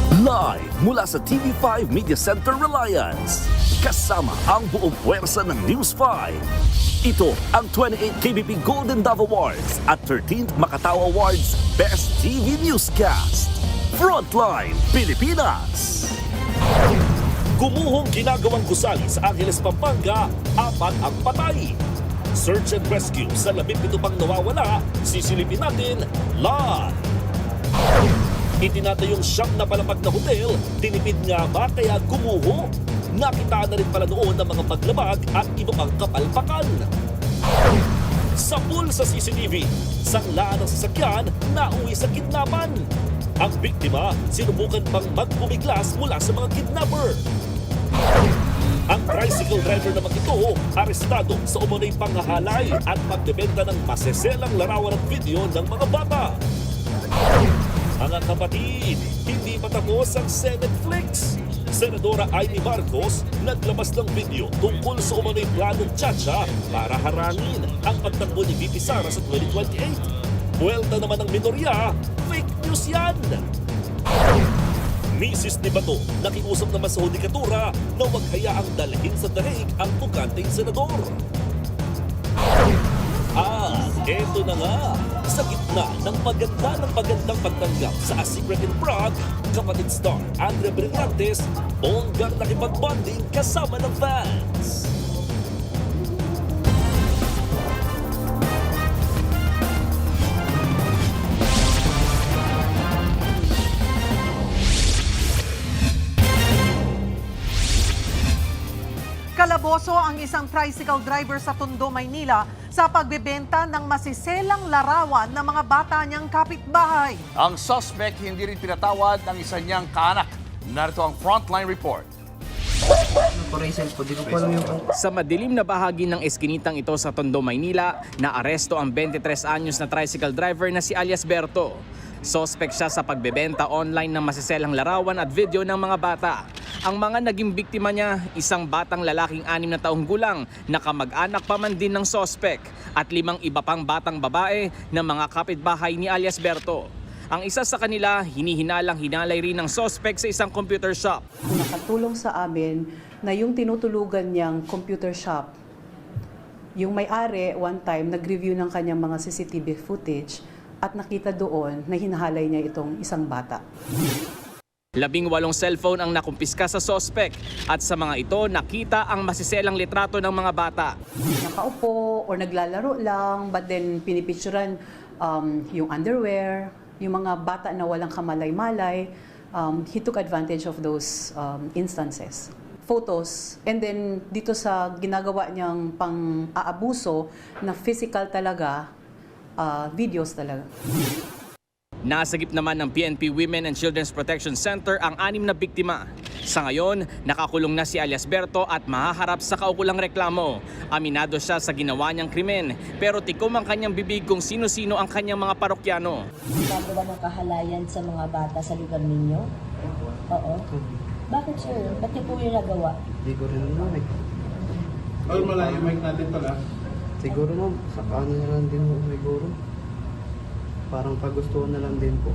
Live mula sa TV5 Media Center Reliance. Kasama ang buong puwersa ng News 5. Ito ang 28th KBP Golden Dove Awards at 13th Makatao Awards Best TV Newscast. Frontline Pilipinas. Gumuhong ginagawang gusali sa Angeles, Pampanga, 4 ang patay. Search and rescue sa 17 pang nawawala, sisilipin natin live. Itinatayong siyang napalapag na hotel, tinipid nga ba kaya gumuho? Nakita na rin pala noon ng mga paglabag at iba pang kapalpakan. Sa pool sa CCTV, sanglaan ng sasakyan na uwi sa kidnapan. Ang biktima, sinubukan pang magbumiglas mula sa mga kidnapper. Ang tricycle driver naman ito, arestado sa umunoy panghahalay at pagbebenta ng maseselang larawan at video ng mga bata. Mga kapatid, hindi pa tapos ang Senate Flex. Senadora Amy Marcos naglabas ng video tungkol sa umano'y planong tiyatsa para harangin ang pagtakbo ni VP Sara sa 2028. Buwelta naman ng minorya, fake news yan! Misis ni Bato nakiusap naman sa hudikatura na huwag hayaang dalhin sa daig ang buganteng senador. Eto na nga, sa gitna ng magandang pagtanggap sa A Secret in Prague, kapatid star Andrea Brillantes, bonggang nakipag-bonding kasama ng fans. Kalaboso ang isang tricycle driver sa Tondo, Maynila sa pagbebenta ng masiselang larawan ng mga bata niyang kapitbahay. Ang suspect hindi rin pinatawad ng isa niyang kaanak. Narito ang Frontline Report. Sa madilim na bahagi ng eskinitang ito sa Tondo, Maynila, naaresto ang 23 anyos na tricycle driver na si alias Berto. Suspect siya sa pagbebenta online ng masiselang larawan at video ng mga bata. Ang mga naging biktima niya, isang batang lalaking 6 na taong gulang na kamag-anak pa man din ng suspect at 5 iba pang batang babae na mga kapitbahay ni alias Berto. Ang isa sa kanila, hinihinalang-hinalay rin ng suspect sa isang computer shop. Nakatulong sa amin na yung tinutulugan niyang computer shop, yung may-ari one time nag-review ng kanyang mga CCTV footage at nakita doon na hinahalay niya itong isang bata. 18 cellphone ang nakumpiska sa suspect at sa mga ito nakita ang masiselang litrato ng mga bata. Nakaupo o naglalaro lang but then pinipicturan yung underwear, yung mga bata na walang kamalay-malay. He took advantage of those instances. Photos, and then dito sa ginagawa niyang pang-aabuso na physical talaga, videos talaga. Nasagip naman ng PNP Women and Children's Protection Center ang 6 na biktima. Sa ngayon, nakakulong na si alias Berto at mahaharap sa kaukulang reklamo. Aminado siya sa ginawa niyang krimen, pero tikom ang kanyang bibig kung sino-sino ang kanyang mga parokyano. Gagawa ng kahalayan sa mga bata sa lugar ninyo? Oo. Bakit sir? Ba't niyo po yung nagawa? Hindi ko rin naman eh. Ay, malayo mic natin pala. Siguro ma'am, sa paano na lang din po siguro. Parang pagustuhan na lang din po.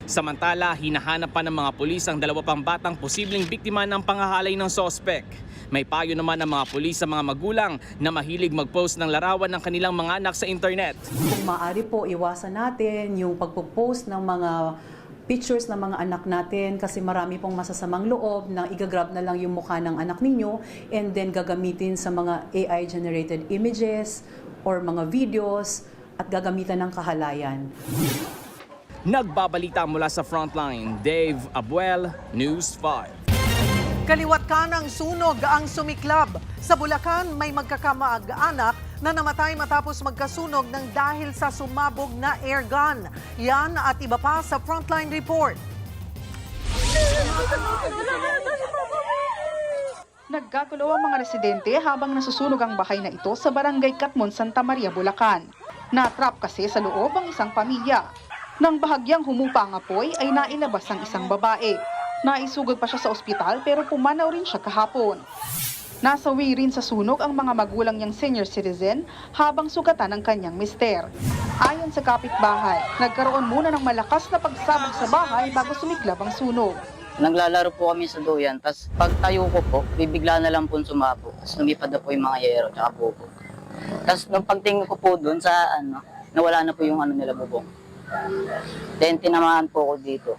Samantala, hinahanap pa ng mga pulis ang 2 pang batang posibleng biktima ng panghahalay ng suspect. May payo naman ng mga pulis sa mga magulang na mahilig mag-post ng larawan ng kanilang mga anak sa internet. Kung maaari po, iwasan natin yung pagpo-post ng mga pictures ng mga anak natin kasi marami pong masasamang loob na igagrab na lang yung mukha ng anak ninyo and then gagamitin sa mga AI-generated images or mga videos at gagamitan ng kahalayan. Nagbabalita mula sa Frontline, Dave Abuel, News 5. Kaliwat kanang sunog ang sumiklab. Sa Bulacan, may magkakamag-anak na namatay matapos magkasunog ng dahil sa sumabog na airgun. Yan at iba pa sa Frontline Report. Nagkagulo ang mga residente habang nasusunog ang bahay na ito sa barangay Katmon, Santa Maria, Bulacan. Natrap kasi sa loob ang isang pamilya. Nang bahagyang humupa ang apoy ay nailabas ang isang babae. Naisugod pa siya sa ospital pero pumanaw rin siya kahapon. Nasawi rin sa sunog ang mga magulang niyang senior citizen habang sugatan ng kanyang mister. Ayon sa kapitbahay, nagkaroon muna ng malakas na pagsabog sa bahay bago sumiklab ang sunog. Naglalaro po kami sa duyan, tapos pagtayo ko po, bibigla na lang po sumabog. Tapos lumipad na po yung mga yero at bubog. Tapos nung pagtingin ko po doon sa nawala na po yung nila bubong. Then tinamaan po ako dito.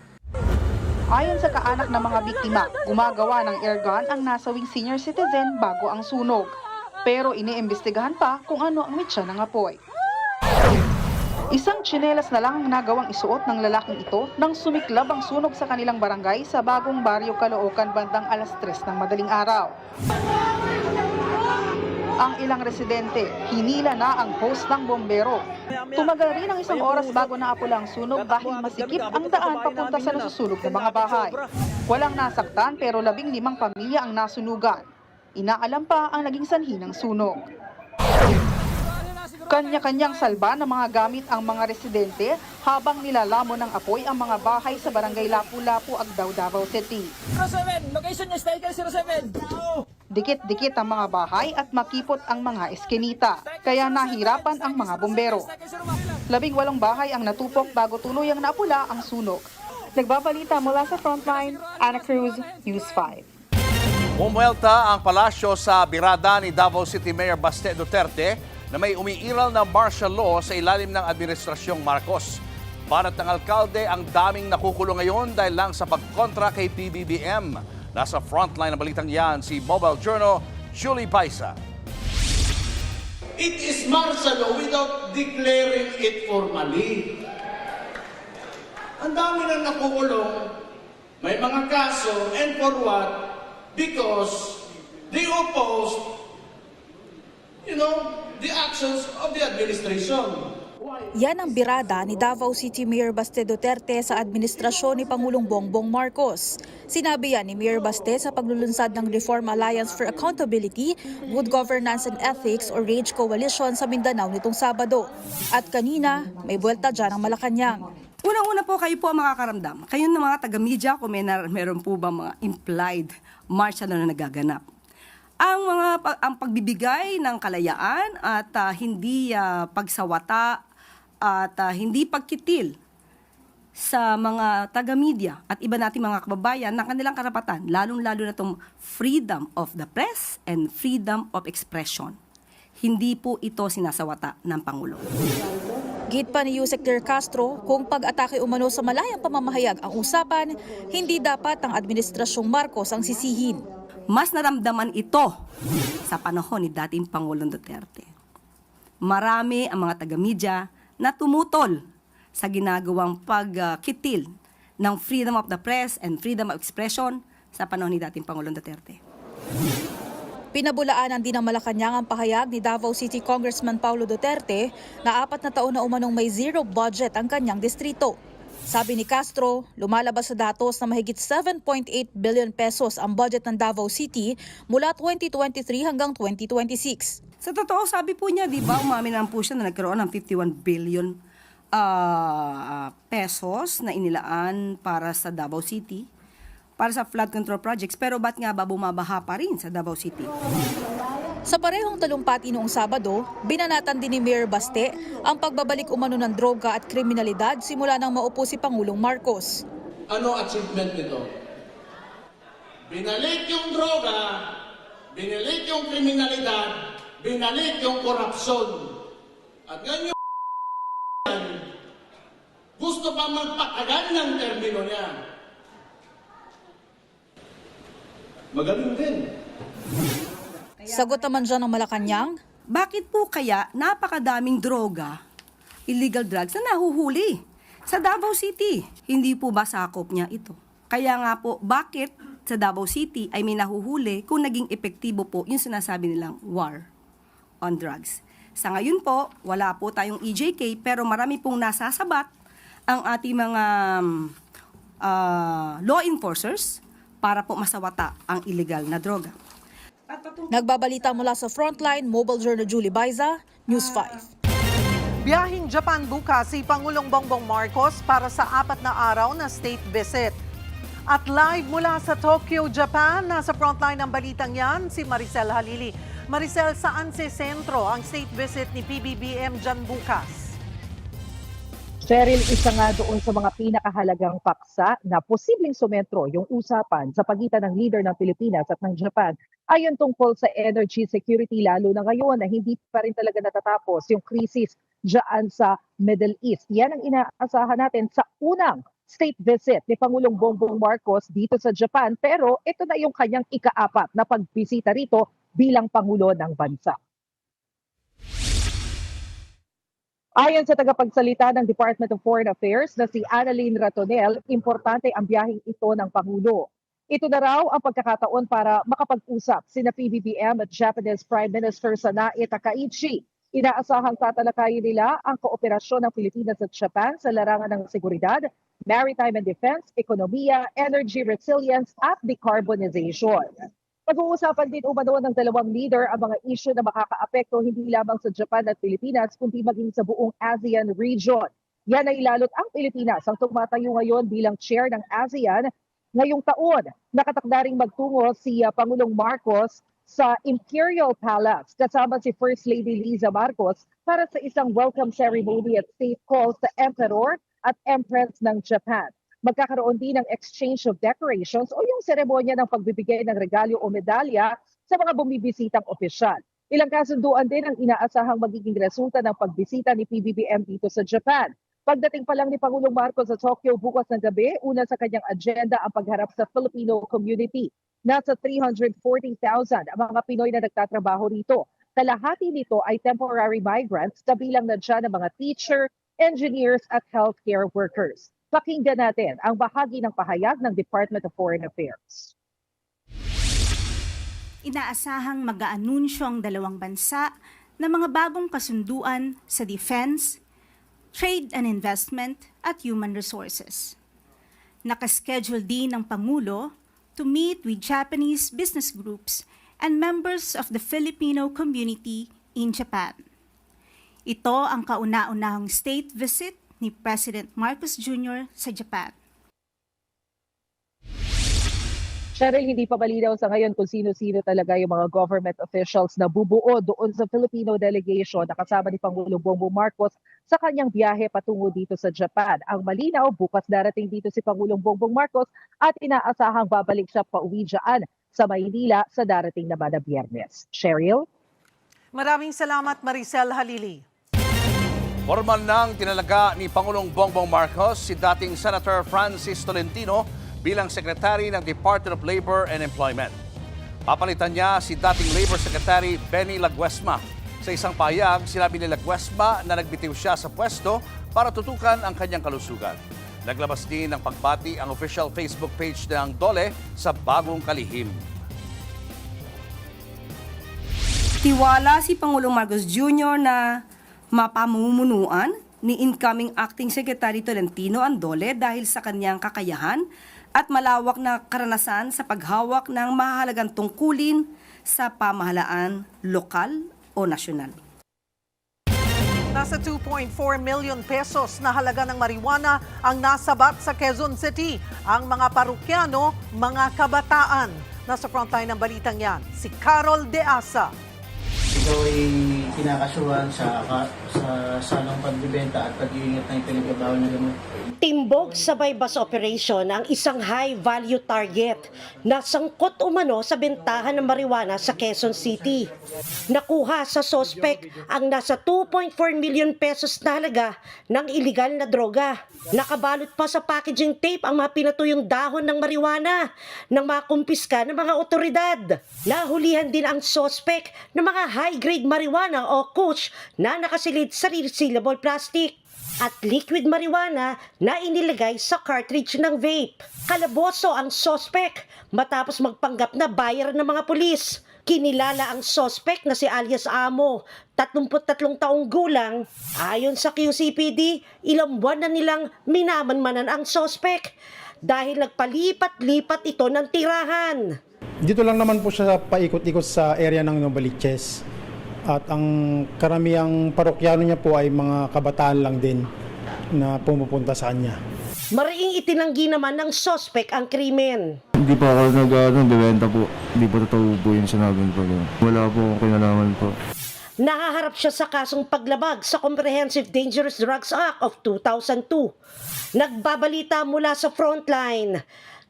Ayon sa kaanak ng mga biktima, gumagawa ng airgun ang nasawing senior citizen bago ang sunog. Pero iniimbestigahan pa kung ano ang mitsa ng apoy. Isang tsinelas na lang ang nagawang isuot ng lalaking ito nang sumiklab ang sunog sa kanilang barangay sa Bagong Baryo, Caloocan bandang alas 3 ng madaling araw. Ang ilang residente, hinila na ang hose ng bombero. Tumagal rin ang isang oras bago naapula ang sunog dahil masikip ang daan papunta sa nasusunog na mga bahay. Walang nasaktan pero 15 pamilya ang nasunugan. Inaalam pa ang naging sanhi ng sunog. Kanya-kanyang salba ng mga gamit ang mga residente habang nilalamon ng apoy ang mga bahay sa barangay Lapu-Lapu, Agdao, Davao City. 07, location niya, style ka 07. Dikit-dikit ang mga bahay at makipot ang mga eskinita, kaya nahirapan ang mga bumbero. 18 bahay ang natupok bago tuluyang naapula ang sunog. Nagbabalita mula sa Frontline, Ana Cruz, News 5. Bumuelta ang palasyo sa birada ni Davao City Mayor Baste Duterte na may umiiral na martial law sa ilalim ng Administrasyong Marcos. Parat ng alkalde, ang daming nakukulong ngayon dahil lang sa pagkontra kay PBBM. Nasa frontline ng balitang yan si Mobile Journal, Julie Paisa. It is martial law without declaring it formally. Ang dami na nakukulong, may mga kaso, and for what? Because they opposed, the actions of the administration. Yan ang birada ni Davao City Mayor Baste Duterte sa administrasyon ni Pangulong Bongbong Marcos. Sinabi yan ni Mayor Baste sa paglulunsad ng Reform Alliance for Accountability, Good Governance and Ethics o RAGE Coalition sa Mindanao nitong Sabado. At kanina, may buwelta dyan ang Malacanang. Unang-una po, kayo po ang makakaramdam. Kayo ng mga taga-media, kung meron po ba mga implied martial na nagaganap. Ang pagbibigay ng kalayaan at hindi pagsawata at hindi pagkitil sa mga taga-media at iba nating mga kababayan ng kanilang karapatan, lalong-lalo na itong freedom of the press and freedom of expression. Hindi po ito sinasawata ng Pangulo. Git pa ni Yusek Ter Castro, kung pag-atake umano sa malayang pamamahayag ang usapan, hindi dapat ang Administrasyong Marcos ang sisihin. Mas naramdaman ito sa panahon ni dating Pangulong Duterte. Marami ang mga taga-media na tumutol sa ginagawang pagkitil ng freedom of the press and freedom of expression sa panahon ni dating Pangulong Duterte. Pinabulaanan din ng Malacanang ang pahayag ni Davao City Congressman Paulo Duterte na 4 na taon na umanong may zero budget ang kanyang distrito. Sabi ni Castro, lumalabas sa datos na mahigit 7.8 billion pesos ang budget ng Davao City mula 2023 hanggang 2026. Sa totoo, sabi po niya, di ba, umamin naman po siya na nagkaroon ng 51 billion pesos na inilaan para sa Davao City, para sa flood control projects. Pero ba't nga ba bumabaha pa rin sa Davao City? Sa parehong talumpati noong Sabado, binanatan din ni Mayor Baste ang pagbabalik umano ng droga at kriminalidad simula nang maupo si Pangulong Marcos. Ano achievement nito? Binalik yung droga, binalik yung kriminalidad, binalik yung korupsyon. At ngayon gusto pa magpakagan ng termino niya. Magaling din. Sagot naman dyan ng Malacanang, bakit po kaya napakadaming droga, illegal drugs na nahuhuli sa Davao City? Hindi po ba sakop niya ito? Kaya nga po, bakit sa Davao City ay may nahuhuli kung naging epektibo po yung sinasabi nilang war on drugs? Sa ngayon po, wala po tayong EJK pero marami pong nasasabat ang ating mga law enforcers para po masawata ang illegal na droga. Nagbabalita mula sa Frontline, Mobile Journal Julie Baiza, News 5. Biyahing Japan bukas si Pangulong Bongbong Marcos para sa 4 na araw na state visit. At live mula sa Tokyo, Japan, nasa frontline ng balitang yan, si Maricel Halili. Maricel, saan si sentro ang state visit ni PBBM dyan bukas? Cheryl, isa nga doon sa mga pinakahalagang paksa na posibleng sumentro yung usapan sa pagitan ng leader ng Pilipinas at ng Japan ayon tungkol sa energy security, lalo na ngayon na hindi pa rin talaga natatapos yung krisis dyan sa Middle East. Yan ang inaasahan natin sa unang state visit ni Pangulong Bongbong Marcos dito sa Japan, pero ito na yung kanyang ika-4 na pagbisita rito bilang Pangulo ng bansa. Ayon sa tagapagsalita ng Department of Foreign Affairs na si Annalyn Ratonel, importante ang biyaheng ito ng Pangulo. Ito na raw ang pagkakataon para makapag-usap sina PBBM at Japanese Prime Minister Sanae Takaichi. Inaasahang tatalakayin nila ang kooperasyon ng Pilipinas at Japan sa larangan ng seguridad, maritime and defense, ekonomiya, energy resilience at decarbonization. Pag-uusapan din umano ng dalawang leader ang mga isyu na makakaapekto hindi lamang sa Japan at Pilipinas kundi maging sa buong ASEAN region. Yan ay lalot ang Pilipinas ang tumatayo ngayon bilang chair ng ASEAN ngayong taon. Nakatakda ring magtungo si Pangulong Marcos sa Imperial Palace kasama si First Lady Liza Marcos para sa isang welcome ceremony at state call sa Emperor at Empress ng Japan. Magkakaroon din ng exchange of decorations o yung seremonya ng pagbibigay ng regalo o medalya sa mga bumibisitang opisyal. Ilang kasunduan din ang inaasahang magiging resulta ng pagbisita ni PBBM dito sa Japan. Pagdating pa lang ni Pangulong Marcos sa Tokyo bukas ng gabi, una sa kanyang agenda ang pagharap sa Filipino community. Nasa 340,000 ang mga Pinoy na nagtatrabaho rito. Kalahati nito ay temporary migrants, kabilang na dyan ang mga teacher, engineers at healthcare workers. Pakinggan natin ang bahagi ng pahayag ng Department of Foreign Affairs. Inaasahang mag-aanunsyo ang dalawang bansa ng mga bagong kasunduan sa defense, trade and investment at human resources. Nakaschedule din ng Pangulo to meet with Japanese business groups and members of the Filipino community in Japan. Ito ang kauna-unahang state visit ni President Marcos Jr. sa Japan. Cheryl, hindi pa malinaw sa ngayon kung sino-sino talaga yung mga government officials na bubuo doon sa Filipino delegation na kasama ni Pangulong Bongbong Marcos sa kanyang biyahe patungo dito sa Japan. Ang malinaw, bukas darating dito si Pangulong Bongbong Marcos at inaasahang babalik siya pauwi dyan sa Maynila sa darating na Biyernes. Cheryl? Maraming salamat, Maricel Halili. Formal nang tinalaga ni Pangulong Bongbong Marcos si dating Senator Francis Tolentino bilang Secretary ng Department of Labor and Employment. Papalitan niya si dating Labor Secretary Benny Laguesma. Sa isang pahayag, sinabi ni Laguesma na nagbitiw siya sa pwesto para tutukan ang kanyang kalusugan. Naglabas din ng pagbati ang official Facebook page ng DOLE sa bagong kalihim. Tiwala si Pangulong Marcos Jr. na mapamumunuan ni incoming Acting Secretary Tolentino ang DOLE dahil sa kanyang kakayahan at malawak na karanasan sa paghawak ng mahalagang tungkulin sa pamahalaan lokal o nasyonal. Nasa 2.4 million pesos na halaga ng marijuana ang nasabat sa Quezon City. Ang mga parukyano, mga kabataan. Nasa frontline ng balitang yan, si Carol De Asa. Ito ay kinakasuhan sa salong pagbibenta at pag-iingat ng ipinagbabawal na gamot. Timbog sa bypass operation ang isang high-value target na sangkot umano sa bentahan ng marijuana sa Quezon City. Nakuha sa sospek ang nasa 2.4 million pesos na halaga ng iligal na droga. Nakabalot pa sa packaging tape ang mga pinatuyong dahon ng marijuana ng mga kumpiska ng mga otoridad. Nahulihan din ang sospek ng mga high-grade marijuana o kush na nakasilid sa resealable plastic at liquid marijuana na inilagay sa cartridge ng vape. Kalaboso ang sospek matapos magpanggap na buyer ng mga pulis. Kinilala ang sospek na si alias Amo, 33 taong gulang. Ayon sa QCPD, ilang buwan na nilang minamanmanan ang sospek dahil nagpalipat-lipat ito ng tirahan. Dito lang naman po siya paikot-ikot sa area ng Novaliches. At ang karamihang parokyano niya po ay mga kabataan lang din na pumupunta sa kanya. Mariing itinanggi naman ng sospek ang krimen. Hindi po ako nagbebenta po. Hindi po totoo po yung sinabi po. Wala po akong kinalaman po. Nahaharap siya sa kasong paglabag sa Comprehensive Dangerous Drugs Act of 2002. Nagbabalita mula sa Frontline.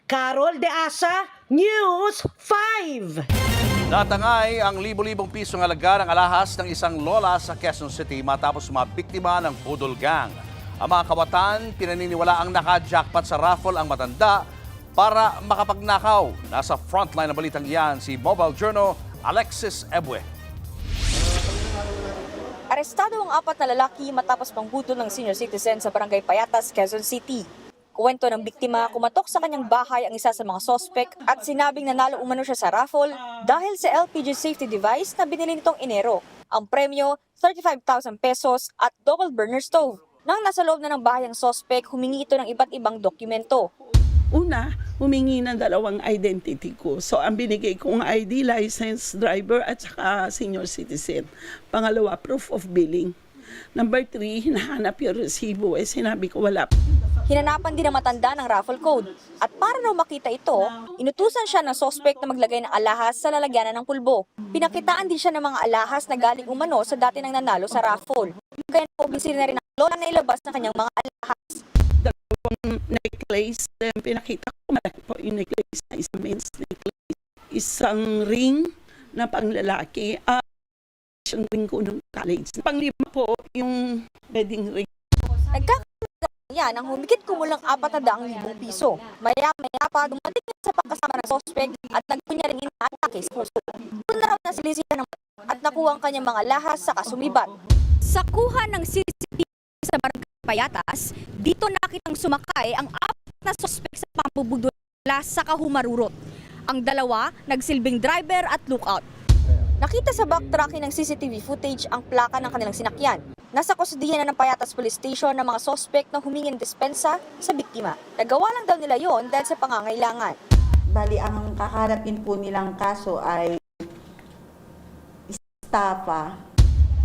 Carol De Asa, News 5. Natangay ang libo-libong pisong halaga ng alahas ng isang lola sa Quezon City matapos mabiktima ng Budol Gang. Ang mga kawatan, pinaniniwala ang naka-jackpot sa raffle ang matanda para makapagnakaw. Nasa frontline ng balitang iyan si Mobile Journal Alexis Ebue. Arestado ang 4 na lalaki matapos pangbudol ng senior citizen sa Barangay Payatas, Quezon City. Kuwento ng biktima, kumatok sa kanyang bahay ang isa sa mga sospek at sinabing nanalo umano siya sa raffle dahil sa LPG safety device na binili nitong Enero. Ang premyo, 35,000 pesos at double burner stove. Nang nasa loob na ng bahay ang sospek, humingi ito ng iba't ibang dokumento. Una, humingi ng 2 identity ko. So, ang binigay kong ID, license, driver, at saka senior citizen. Pangalawa, proof of billing. Number 3, hinahanap yung resibo. Sinabi ko wala. Hinanapan din ang matanda ng raffle code. At para raw makita ito, inutusan siya ng sospek na maglagay ng alahas sa lalagyanan ng pulbo. Pinakitaan din siya ng mga alahas na galing umano sa dati nang nanalo sa raffle. Kaya nakumbinsi na rin ang lola na ilabas ng kanyang mga alahas. Necklace, pinakita ko malaki po yung necklace na isang men's necklace. Isang ring na panglalaki. Isang ring ko ng college. Panglima po yung wedding ring. Nagkakaroon yan ang humigit kumulang 400,000 piso. Maya-maya pa dumating sa pagkasama ng sospek at nagpunya rin inaatake sa puso. Doon na raw nasilisihan ng at nakuha ang kanyang mga lahas sa kasumibat. Sa kuha ng CCTV sa Barangay Payatas, dito nakitang sumakay ang 4 na sospek sa pambubudol sa Kahumarurot. Ang 2 nagsilbing driver at lookout. Nakita sa backtracking ng CCTV footage ang plaka ng kanilang sinakyan. Nasa kusudiyan na ng Payatas Police Station ng mga sospek na humingi ng dispensa sa biktima. Nagawa lang daw nila yon dahil sa pangangailangan. Bali, ang kaharapin po nilang kaso ay estafa.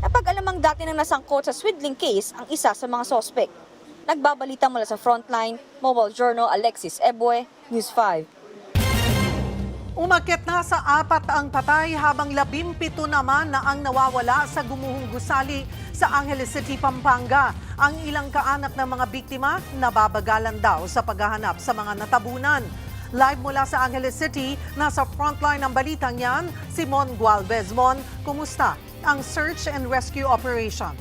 Napag-alamang dati nang nasangkot sa swindling case ang isa sa mga sospek. Nagbabalita mula sa Frontline, Mobile Journal Alexis Ebue, News 5. Umakyat na sa 4 ang patay habang 17 naman na ang nawawala sa gumuhong gusali sa Angeles City, Pampanga. Ang ilang kaanak ng mga biktima nababagalan daw sa paghahanap sa mga natabunan. Live mula sa Angeles City, nasa frontline ng balitang yan, si Mon Gualvez. Mon, kumusta ang search and rescue operation?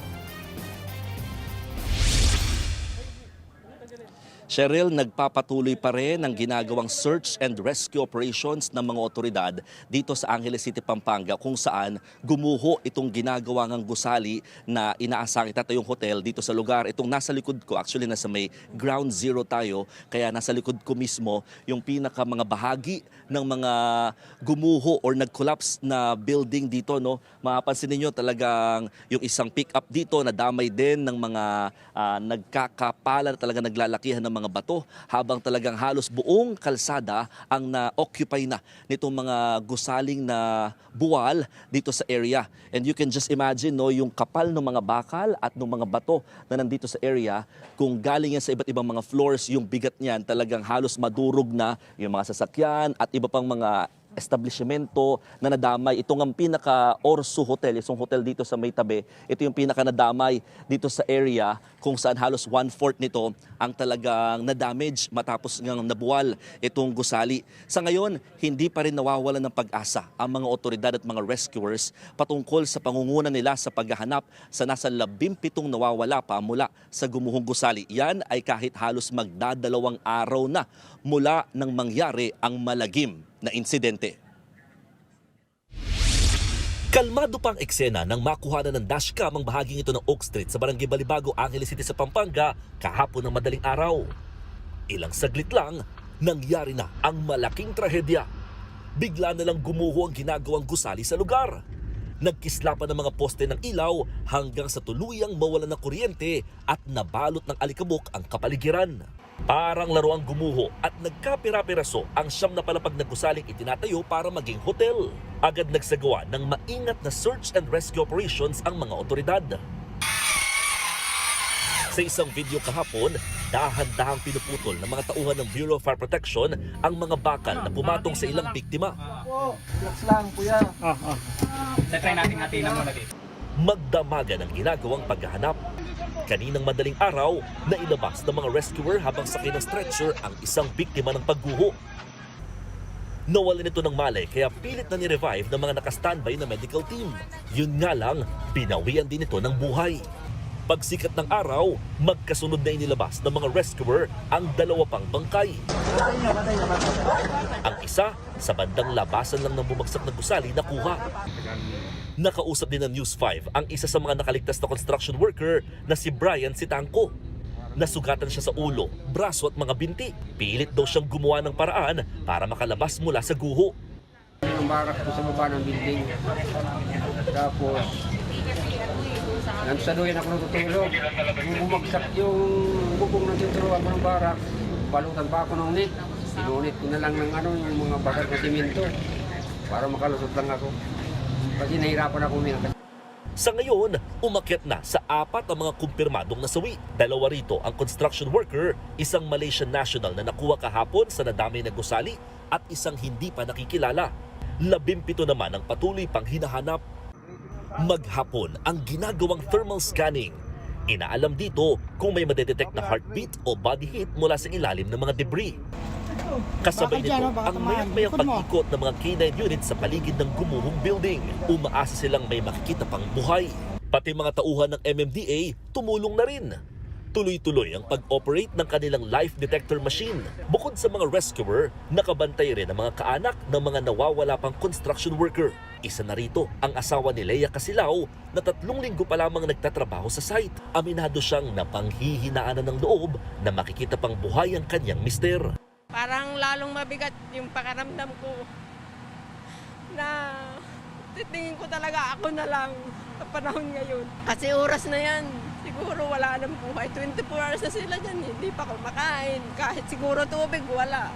Cheryl, nagpapatuloy pa rin ang ginagawang search and rescue operations ng mga otoridad dito sa Angeles City, Pampanga, kung saan gumuho itong ginagawa ng gusali na inaasang itatayong hotel dito sa lugar. Itong nasa likod ko, actually nasa may ground zero tayo, kaya nasa likod ko mismo yung pinaka mga bahagi ng mga gumuho or nag-collapse na building dito. No? Mapapansin ninyo talagang yung isang pick-up dito na damay din ng mga nagkakapala, talaga naglalakihan ng mga bato, habang talagang halos buong kalsada ang na-occupy na nitong mga gusaling na buwal dito sa area. And you can just imagine, no, yung kapal ng mga bakal at ng mga bato na nandito sa area, kung galing yan sa iba't ibang mga floors, yung bigat niyan talagang halos madurog na yung mga sasakyan at iba pang mga establishmento na nadamay. Itong ang pinaka-Orso Hotel, isang hotel dito sa may tabi, ito yung pinaka-nadamay dito sa area kung saan halos 1/4 nito ang talagang na-damage matapos ng nabuwal itong gusali. Sa ngayon, hindi pa rin nawawalan ng pag-asa ang mga otoridad at mga rescuers patungkol sa pangunguna nila sa paghahanap sa nasa 17 nawawala pa mula sa gumuhong gusali. Yan ay kahit halos magdadalawang araw na mula nang mangyari ang malagim na insidente. Kalmado pa ang eksena nang makuha na ng dashcam ang bahaging ito ng Oak Street sa Barangay Balibago, Angeles City sa Pampanga kahapon ng madaling araw. Ilang saglit lang, nangyari na ang malaking trahedya. Bigla na lang gumuho ang ginagawang gusali sa lugar. Nagkislapan ng mga poste ng ilaw hanggang sa tuluyang mawalan ng kuryente at nabalot ng alikabok ang kapaligiran. Parang laruang gumuho at nagkapira-piraso ang 9 na palapag na gusaling itinatayo para maging hotel. Agad nagsagawa ng maingat na search and rescue operations ang mga otoridad. Sa isang video kahapon, Dahan-dahang pinuputol ng mga tauhan ng Bureau of Fire Protection ang mga bakal na pumatong sa ilang biktima. Relax lang, kuya. Try natin muna dito. Magdamagan ang ginagawang paghahanap. Kaninang madaling araw, nailabas ng mga rescuer habang sakay ng stretcher ang isang biktima ng pagguho. Nawalan ito ng malay kaya pilit na ni-revive ng mga nakastandby na medical team. Yun nga lang, binawian din ito ng buhay. Pagsikat ng araw, magkasunod na inilabas ng mga rescuer ang 2 pang bangkay. Ang isa, sa bandang labasan lang ng bumagsak na gusali nakuha. Nakausap din ng News 5 ang isa sa mga nakaligtas na construction worker na si Brian Sitangco. Nasugatan siya sa ulo, braso at mga binti. Pilit daw siyang gumawa ng paraan para makalabas mula sa guho. Yung barak ko sa baba ng building. Tapos, nagsaluhin ako ng tutulog. Bumagsak yung bubong ng tinuturuan ko ng barak. Balutan pa ako ng net. Sinunit ko na lang ng yung mga bakal ng simento para makalusot lang ako. Kasi nahirapan ako umiyak. Sa ngayon, umakyat na sa 4 ang mga kumpirmadong nasawi. 2 rito ang construction worker, isang Malaysian national na nakuha kahapon sa nadamay na gusali at isang hindi pa nakikilala. 17 naman ang patuloy pang hinahanap. Maghapon ang ginagawang thermal scanning. Inaalam dito kung may madedetect na heartbeat o body heat mula sa ilalim ng mga debris. Kasabay nito ang mayang-mayang pag-ikot ng mga K9 units sa paligid ng gumuhong building. Umaasa silang may makikita pang buhay. Pati mga tauhan ng MMDA tumulong na rin. Tuloy-tuloy ang pag-operate ng kanilang life detector machine. Bukod sa mga rescuer, nakabantay rin ang mga kaanak ng mga nawawala pang construction worker. Isa na rito ang asawa ni Lea Casilao na 3 linggo pa lamang nagtatrabaho sa site. Aminado siyang napanghihinaanan ng loob na makikita pang buhay ang kanyang mister. Parang lalong mabigat yung pakaramdam ko na titingin ko talaga ako na lang sa panahon ngayon. Kasi oras na yan, siguro wala nang buhay. 24 hours na sila dyan, hindi pa kumakain. Kahit siguro tubig, wala.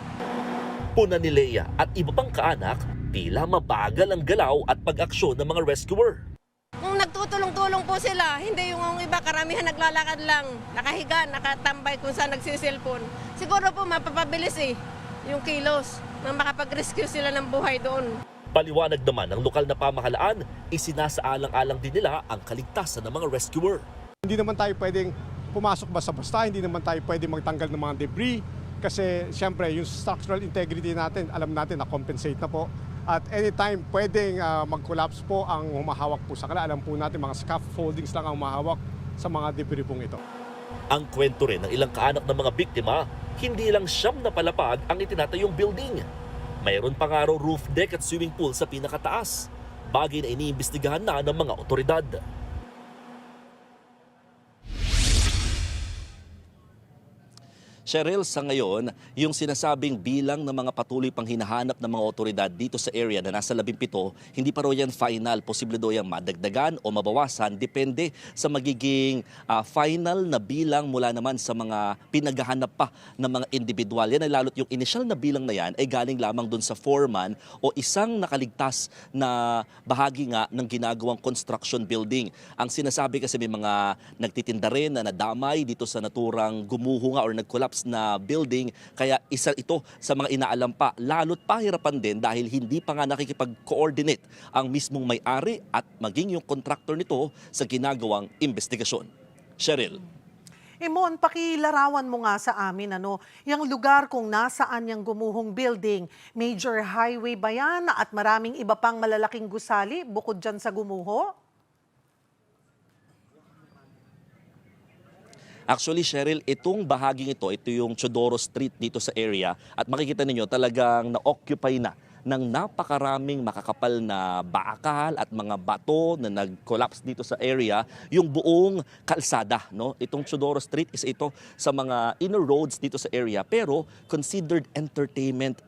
Puna ni Lea at iba pang kaanak, tila mabagal ang galaw at pag-aksyon ng mga rescuer. Kung nagtutulong-tulong po sila, hindi yung iba karamihan naglalakad lang, nakahiga, nakatambay kung saan nagsiselfon. Siguro po mapapabilis yung kilos nang makapag-rescue sila ng buhay doon. Paliwanag naman ng lokal na pamahalaan, isinasaalang-alang din nila ang kaligtasan ng mga rescuer. Hindi naman tayo pwedeng pumasok basta-basta, hindi naman tayo pwedeng magtanggal ng mga debris kasi siyempre yung structural integrity natin, alam natin na compensate na po. At anytime pwedeng mag-collapse po ang humahawak po sa kanila. Alam po natin mga scaffoldings lang ang humahawak sa mga debris pong ito. Ang kwento rin ng ilang kaanak ng mga biktima, hindi lang 9 na palapag ang itinatayong building. Mayroon pa nga raw roof deck at swimming pool sa pinakataas. Bagay na iniimbestigahan na ng mga otoridad. Cheryl, sa ngayon, yung sinasabing bilang ng mga patuloy pang hinahanap ng mga otoridad dito sa area na nasa 17, hindi pa raw yan final. Posible daw yan madagdagan o mabawasan. Depende sa magiging final na bilang mula naman sa mga pinaghahanap pa ng mga individual. Yan ay lalo't yung initial na bilang na yan ay galing lamang dun sa foreman o isang nakaligtas na bahagi nga ng ginagawang construction building. Ang sinasabi kasi may mga nagtitinda rin na nadamay dito sa naturang gumuho nga or nag-collapse na building, kaya isa ito sa mga inaalam pa. Lalo't pahirapan din dahil hindi pa nga nakikipag-coordinate ang mismong may-ari at maging yung contractor nito sa ginagawang investigasyon. Cheryl. Imon, pakilarawan mo nga sa amin, yung lugar kung nasaan yung gumuhong building. Major highway ba yan at maraming iba pang malalaking gusali bukod dyan sa gumuho? Actually, Cheryl, itong bahaging ito yung Chodoro Street dito sa area at makikita ninyo talagang na-occupy na ng napakaraming makakapal na bakal at mga bato na nag-collapse dito sa area, yung buong kalsada. Itong Chodoro Street is ito sa mga inner roads dito sa area pero considered entertainment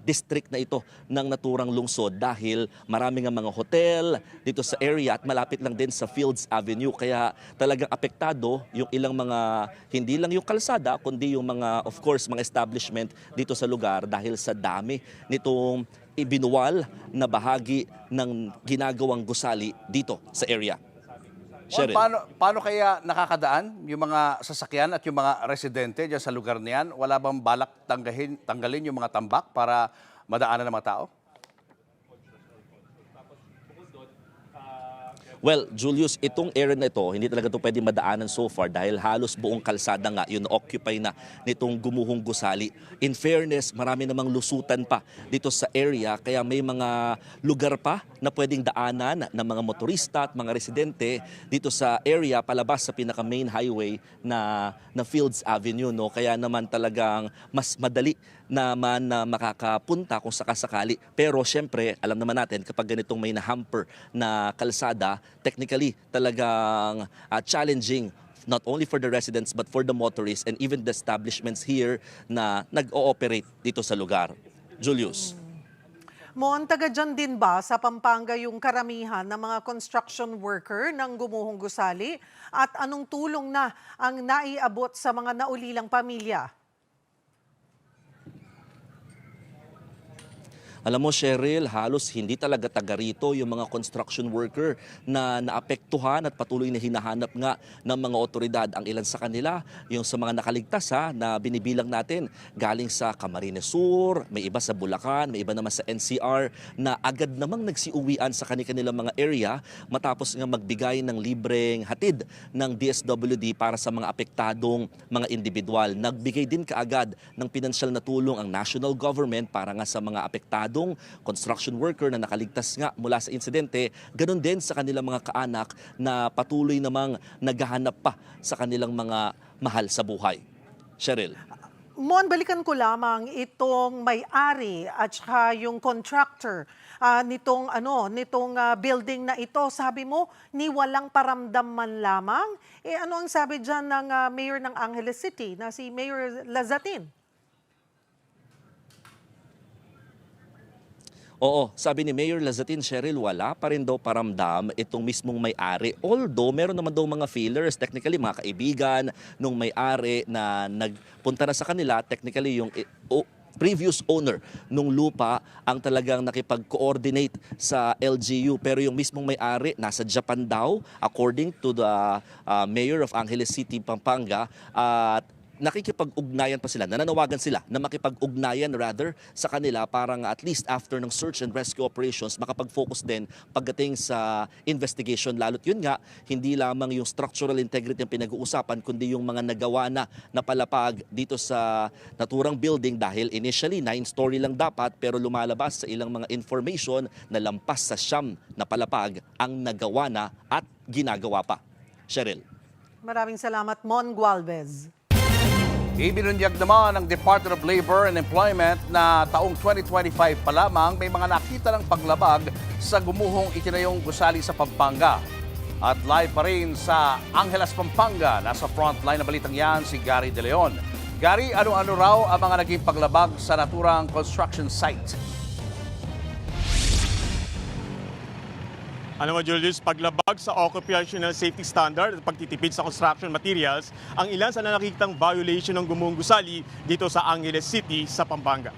district na ito ng naturang lungsod dahil marami nga mga hotel dito sa area at malapit lang din sa Fields Avenue. Kaya talagang apektado yung ilang mga, hindi lang yung kalsada, kundi yung mga, of course, mga establishment dito sa lugar dahil sa dami nitong ibinuwal na bahagi ng ginagawang gusali dito sa area. Cheryl. Paano kaya nakakadaan yung mga sasakyan at yung mga residente dyan sa lugar niyan? Wala bang balak tanggalin yung mga tambak para madaanan ng mga tao? Well, Julius, itong area na ito, hindi talaga ito pwede madaanan so far dahil halos buong kalsada nga yun occupy na nitong gumuhong gusali. In fairness, marami namang lusutan pa dito sa area kaya may mga lugar pa na pwedeng daanan ng mga motorista at mga residente dito sa area palabas sa pinaka main highway na Fields Avenue. No? Kaya naman talagang mas madali naman na makakapunta kung sakasakali. Pero syempre, alam naman natin kapag ganitong may na-hamper na kalsada, technically talagang challenging not only for the residents but for the motorists and even the establishments here na nag-ooperate dito sa lugar. Julius. Mon, taga dyan din ba sa Pampanga yung karamihan ng mga construction worker ng gumuhong gusali? At anong tulong na ang naiabot sa mga naulilang pamilya? Alam mo, Cheryl, halos hindi talaga taga rito yung mga construction worker na naapektuhan at patuloy na hinahanap nga ng mga otoridad. Ang ilan sa kanila, yung sa mga nakaligtas na binibilang natin, galing sa Camarines Sur, may iba sa Bulacan, may iba naman sa NCR, na agad namang nagsiuwian sa kanilang mga area matapos nga magbigay ng libreng hatid ng DSWD para sa mga apektadong mga individual. Nagbigay din kaagad ng pinansyal na tulong ang national government para nga sa mga apektado construction worker na nakaligtas nga mula sa insidente, ganun din sa kanilang mga kaanak na patuloy namang naghahanap pa sa kanilang mga mahal sa buhay. Cheryl. Mon, balikan ko lamang itong may-ari at saka yung contractor nitong building na ito. Sabi mo, ni walang paramdam man lamang. Ano ang sabi dyan ng mayor ng Angeles City na si Mayor Lazatin? Oo, sabi ni Mayor Lazatin, Cheryl, wala pa rin daw paramdam itong mismong may-ari. Although, meron naman daw mga feelers, technically mga kaibigan nung may-ari na nagpunta na sa kanila, technically yung previous owner nung lupa ang talagang nakipag-coordinate sa LGU. Pero yung mismong may-ari, nasa Japan daw, according to the Mayor of Angeles City, Pampanga, at nakikipag-ugnayan pa sila, nananawagan sila na makipag-ugnayan rather sa kanila para nga at least after ng search and rescue operations makapag-focus din pagdating sa investigation. Lalo't yun nga, hindi lamang yung structural integrity ang pinag-uusapan kundi yung mga nagawa na palapag dito sa naturang building dahil initially 9-story lang dapat pero lumalabas sa ilang mga information na lampas sa 9 na palapag ang nagawa na at ginagawa pa. Cheryl. Maraming salamat, Mon Gualvez. Ibinunyag naman ng Department of Labor and Employment na taong 2025 pa lamang may mga nakita ng paglabag sa gumuhong itinayong gusali sa Pampanga. At live pa rin sa Angeles, Pampanga, nasa frontline na balitang yan si Gary De Leon. Gary, ano-ano raw ang mga naging paglabag sa naturang construction site? Ano mo, Julius, paglabag sa occupational safety standard at pagtitipid sa construction materials ang ilan sa nakikitang violation ng gumuhong gusali dito sa Angeles City sa Pampanga.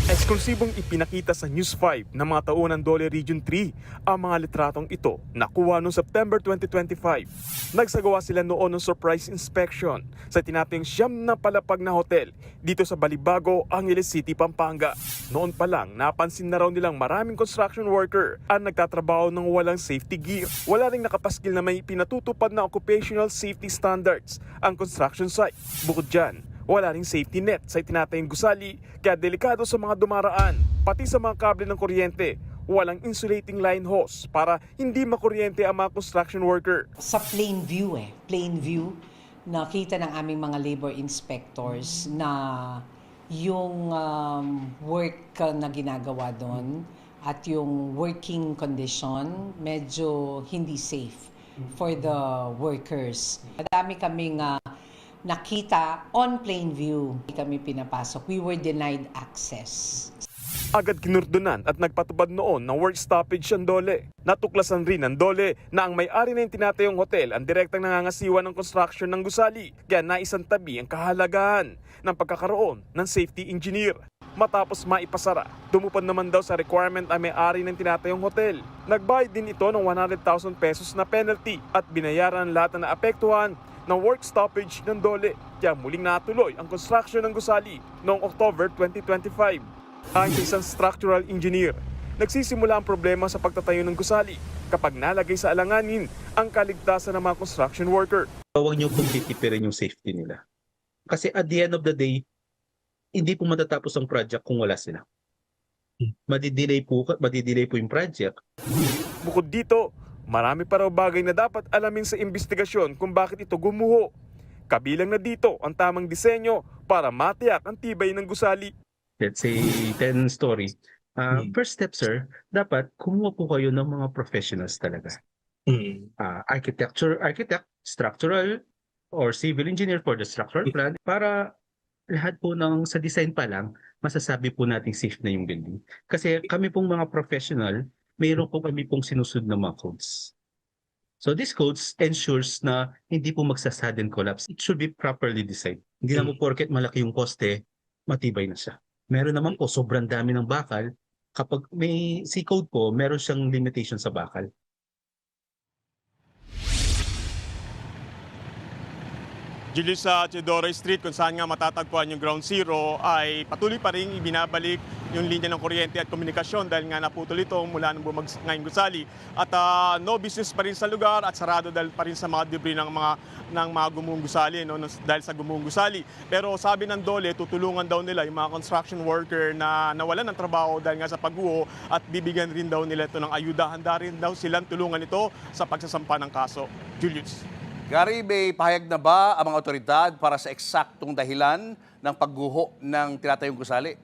Eksklusibong ipinakita sa News 5 ng mga tao ng Dole Region 3 ang mga litratong ito nakuha noong September 2025. Nagsagawa sila noon ng surprise inspection sa tinatayong 9 na palapag na hotel dito sa Balibago, Angeles City, Pampanga. Noon pa lang, napansin na raw nilang maraming construction worker ang nagtatrabaho ng walang safety gear. Wala ring nakapaskil na may pinatutupad na occupational safety standards ang construction site. Bukod dyan, wala ring safety net sa itinatayong gusali kaya delikado sa mga dumaraan. Pati sa mga kable ng kuryente, walang insulating line hose para hindi makuryente ang mga construction worker. Sa plain view nakita ng aming mga labor inspectors na yung work na ginagawa doon at yung working condition medyo hindi safe for the workers. Madami kaming nakita on plain view. Hindi kami pinapasok. We were denied access. Agad kinurdunan at nagpatubad noon ng work stoppage ang DOLE. Natuklasan rin ng DOLE na ang may-ari ng tinatayong hotel ang direktang nangangasiwa ng construction ng gusali, kaya naisang tabi ang kahalagahan ng pagkakaroon ng safety engineer. Matapos maipasara, tumupad naman daw sa requirement ang may-ari ng tinatayong hotel. Nagbayad din ito ng 100,000 pesos na penalty at binayaran ang lahat na naapektuhan ng work stoppage ng DOLE, kaya muling natuloy ang construction ng gusali noong October 2025. Ayon sa isang structural engineer, nagsisimula ang problema sa pagtatayo ng gusali kapag nalagay sa alanganin ang kaligtasan ng mga construction worker. Huwag niyo pong titipirin yung safety nila. Kasi at the end of the day, hindi po matatapos ang project kung wala sila. Madidelay po yung project. Bukod dito, marami pa raw bagay na dapat alamin sa investigasyon kung bakit ito gumuho. Kabilang na dito ang tamang disenyo para matiyak ang tibay ng gusali. Let's say 10 stories. First step, sir, dapat kumuha po kayo ng mga professionals talaga. Architect, structural, or civil engineer for the structural plan para lahat po sa design pa lang, masasabi po natin safe na yung building. Kasi kami pong mga professional, mayroon po kami pong sinusunod ng mga codes. So this codes ensures na hindi po magsa-sudden collapse. It should be properly designed. Hindi na mo porket malaki yung poste, matibay na siya. Meron naman po sobrang dami ng bakal. Kapag may C-code po, meron siyang limitation sa bakal. Julius, sa Teodoro Street, kung saan nga matatagpuan yung Ground Zero, ay patuloy pa rin ibinabalik yung linya ng kuryente at komunikasyon dahil nga naputol ito mula nung bumagsak nga yung gusali. At no business pa rin sa lugar at sarado dahil pa rin sa mga debris ng mga gumuhong gusali, no, dahil sa gumuhong gusali. Pero sabi ng DOLE, tutulungan daw nila yung mga construction worker na nawalan ng trabaho dahil nga sa pagguho at bibigyan rin daw nila ito ng ayuda. Handa rin daw silang tulungan ito sa pagsasampa ng kaso. Julius. Gary, may pahayag na ba ang mga otoridad para sa eksaktong dahilan ng pagguho ng tinatayong gusali?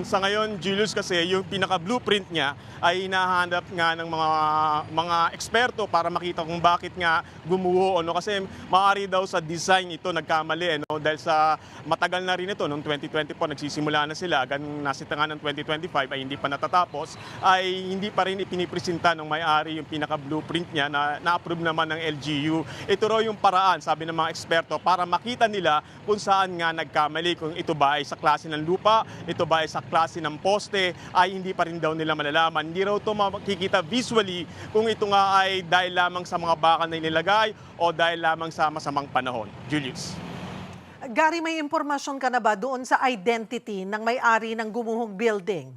Sa ngayon, Julius, kasi yung pinaka-blueprint niya ay hinahanap nga ng mga eksperto para makita kung bakit nga gumuho. No? Kasi maaari daw sa design ito nagkamali. No? Dahil sa matagal na rin ito, noong 2024 nagsisimula na sila, hanggang nasita nga ng 2025 ay hindi pa natatapos, ay hindi pa rin ipinipresenta ng may-ari yung pinaka-blueprint niya na na-approve naman ng LGU. Ito raw yung paraan, sabi ng mga eksperto, para makita nila kung saan nga nagkamali, kung ito ba ay sa klase ng lupa, ito ba ay sa klase ng poste, ay hindi pa rin daw nila malalaman. Hindi raw ito makikita visually kung ito nga ay dahil lamang sa mga bakal na inilagay o dahil lamang sa masamang panahon. Julius. Gary, may impormasyon ka na ba doon sa identity ng may-ari ng gumuhong building?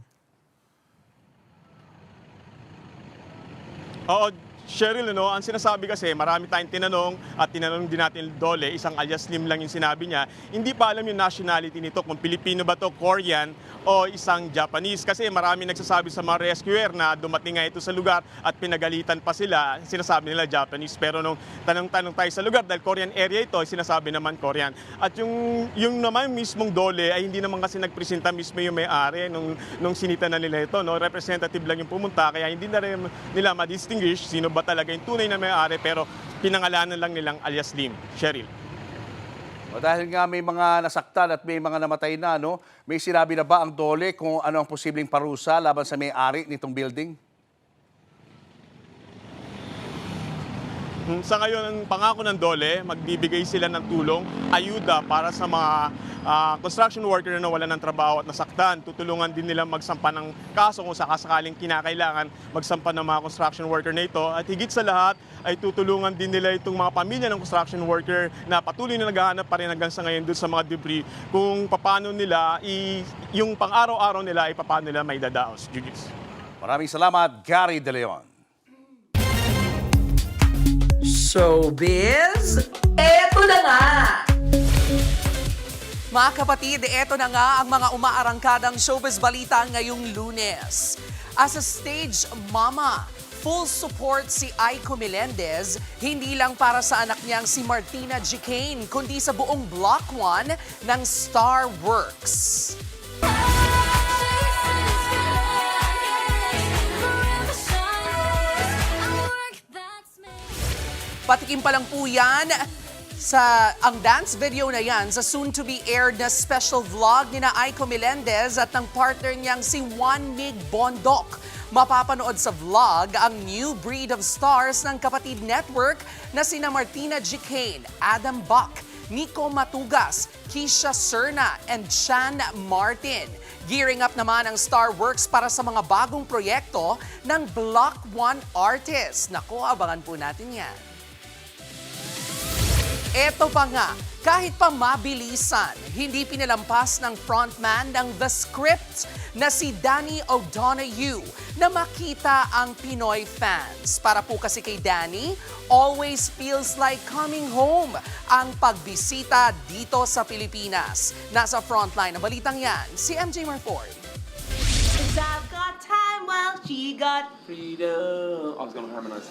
Oo, Cheryl, ang sinasabi kasi, marami tayong tinanong at tinanong din natin DOLE, isang alias Lim lang yung sinabi niya. Hindi pa alam yung nationality nito, kung Pilipino ba to, Korean o isang Japanese. Kasi marami nagsasabi sa mga rescuer na dumating nga ito sa lugar at pinagalitan pa sila, sinasabi nila Japanese. Pero nung tanong-tanong tayo sa lugar, dahil Korean area ito, sinasabi naman Korean. At yung naman mismong DOLE ay hindi naman kasi nagpresenta mismo yung may-ari nung sinita na nila ito. No? Representative lang yung pumunta, kaya hindi na rin nila ma-distinguish sino ba talaga yung tunay na may-ari, pero pinangalanan lang nilang alias Lim. Cheryl. O dahil nga may mga nasaktan at may mga namatay na, no? May sinabi na ba ang DOLE kung ano ang posibleng parusa laban sa may-ari nitong building? Sa ngayon, ang pangako ng DOLE, magbibigay sila ng tulong, ayuda para sa mga construction worker na nawalan ng trabaho at nasaktan. Tutulungan din nila magsampa ng kaso kung sakasakaling kinakailangan magsampa ng mga construction worker na ito. At higit sa lahat, ay tutulungan din nila itong mga pamilya ng construction worker na patuloy na naghahanap pa rin hanggang sa ngayon doon sa mga debris kung paano nila, yung pang-araw-araw nila ay paano nila may dadaos. Julius. Maraming salamat, Gary De Leon. Showbiz, eto na nga! Mga kapatid, eto na nga ang mga umaarangkadang showbiz balita ngayong Lunes. As a stage mama, full support si Aiko Melendez, hindi lang para sa anak niyang si Martina Chicane, kundi sa buong Block 1 ng Star Works. Patikim pa lang po yan, Ang dance video na yan sa soon-to-be aired na special vlog ni na Aiko Melendez at ng partner niyang si Juan Mig Bondok. Mapapanood sa vlog ang new breed of stars ng kapatid network na sina Martina Gicane, Adam Buck, Nico Matugas, Keisha Serna, and Chan Martin. Gearing up naman ang Starworks para sa mga bagong proyekto ng Block 1 artists. Naku, abangan po natin yan. Eto pa nga, kahit pa mabilisan, hindi pinalampas ng frontman ng The Script na si Danny O'Donoghue na makita ang Pinoy fans. Para po kasi kay Danny, always feels like coming home ang pagbisita dito sa Pilipinas. Nasa frontline ng balitang yan, si MJ Marford. I've got time while she got freedom. I was gonna harmonize.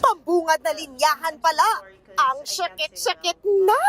Pambungad na linyahan pala. Ang sakit-sakit na!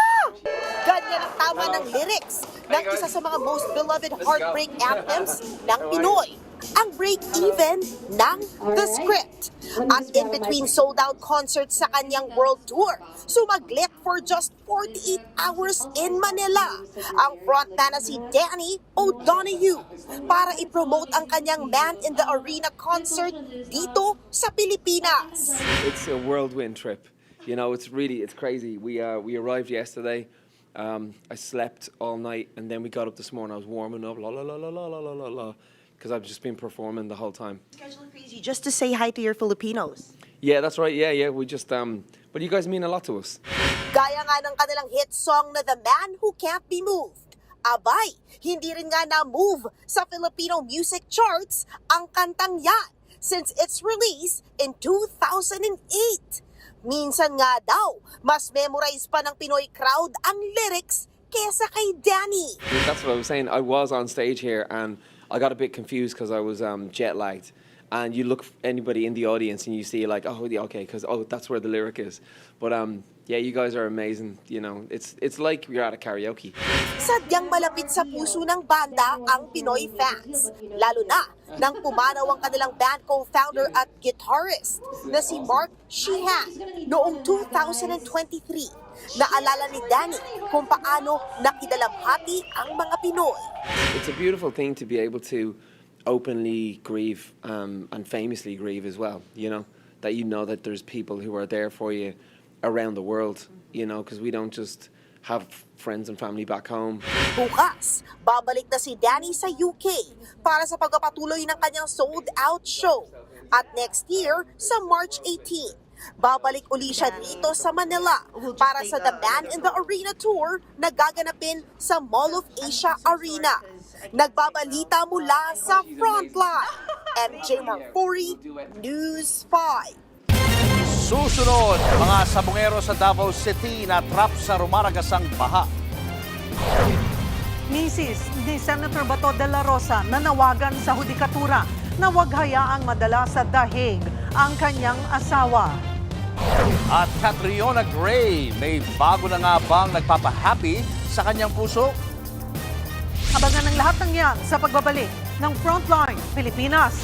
Ganyan ang tama ng lyrics ng isa sa mga most beloved heartbreak anthems ng Pinoy. Ang break-even ng The Script. At in between sold-out concerts sa kanyang world tour, sumaglit for just 48 hours in Manila ang frontman na si Danny O'Donoghue para i-promote ang kanyang Man in the Arena concert dito sa Pilipinas. It's a whirlwind trip. You know, it's crazy. We arrived yesterday. I slept all night, and then we got up this morning. I was warming up, because I've just been performing the whole time. Schedule crazy just to say hi to your Filipinos. Yeah, that's right. Yeah. We just but you guys mean a lot to us. Gaya nga ng kanilang hit song na The Man Who Can't Be Moved. Abay, hindi rin nga na-move sa Filipino music charts ang kantang yan since its release in 2008. Minsan nga daw, mas memorize pa ng Pinoy crowd ang lyrics kesa kay Danny. That's what I was saying. I was on stage here and I got a bit confused because I was jet lagged. And you look anybody in the audience and you see like, oh, yeah, okay, because that's where the lyric is. But yeah, you guys are amazing. You know, it's like you're at a karaoke. Sadyang malapit sa puso ng banda ang Pinoy fans. Lalo na nang pumanaw ang kanilang band co-founder at guitarist na si Mark Sheehan noong 2023. Naalala ni Danny kung paano nakidalamhati ang mga Pinoy. It's a beautiful thing to be able to openly grieve and famously grieve as well, you know that there's people who are there for you around the world, you know, because we don't just have friends and family back home. Bukas, babalik na si Danny sa UK para sa pagpapatuloy ng kanyang sold-out show. At next year, sa March 18, babalik uli siya dito sa Manila para sa The Man in the Arena tour na gaganapin sa Mall of Asia Arena. Nagbabalita mula sa Frontline, MJ Marfori, News 5. Susunod, mga sabungero sa Davao City na trap sa rumaragasang baha. Misis ni Senator Bato de la Rosa nanawagan sa hudikatura na huwag hayaang madala sa dahig ang kanyang asawa. At Catriona Gray, may bago na nga bang nagpapahappy sa kanyang puso? Abangan ang lahat ng yan sa pagbabalik ng Frontline Pilipinas.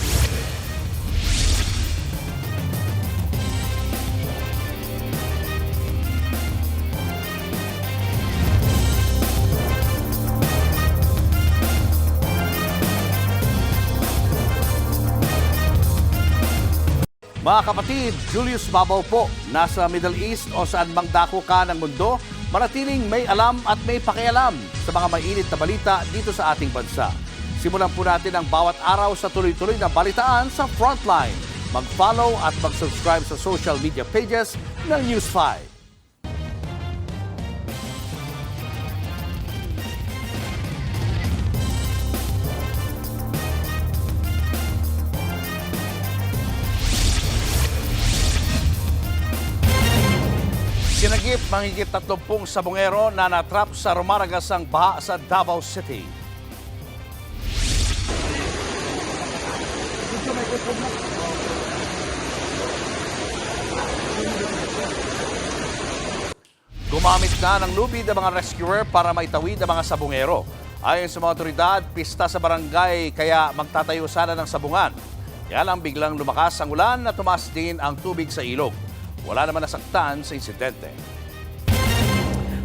Mga kapatid, Julius Babaw po, nasa Middle East o saan mang dako ka ng mundo, manatiling may alam at may pakialam sa mga mainit na balita dito sa ating bansa. Simulan po natin ang bawat araw sa tuloy-tuloy na balitaan sa Frontline. Mag-follow at mag-subscribe sa social media pages ng News 5. Sinagip mahigit 30 sabungero na natrap sa rumaragasang baha sa Davao City. Gumamit na ng lubid ang mga rescuer para maitawid ang mga sabungero. Ayon sa mga otoridad, pista sa barangay kaya magtatayo sana ng sabungan. Kaya lang biglang lumakas ang ulan at tumaas din ang tubig sa ilog. Wala naman nasaktan sa insidente.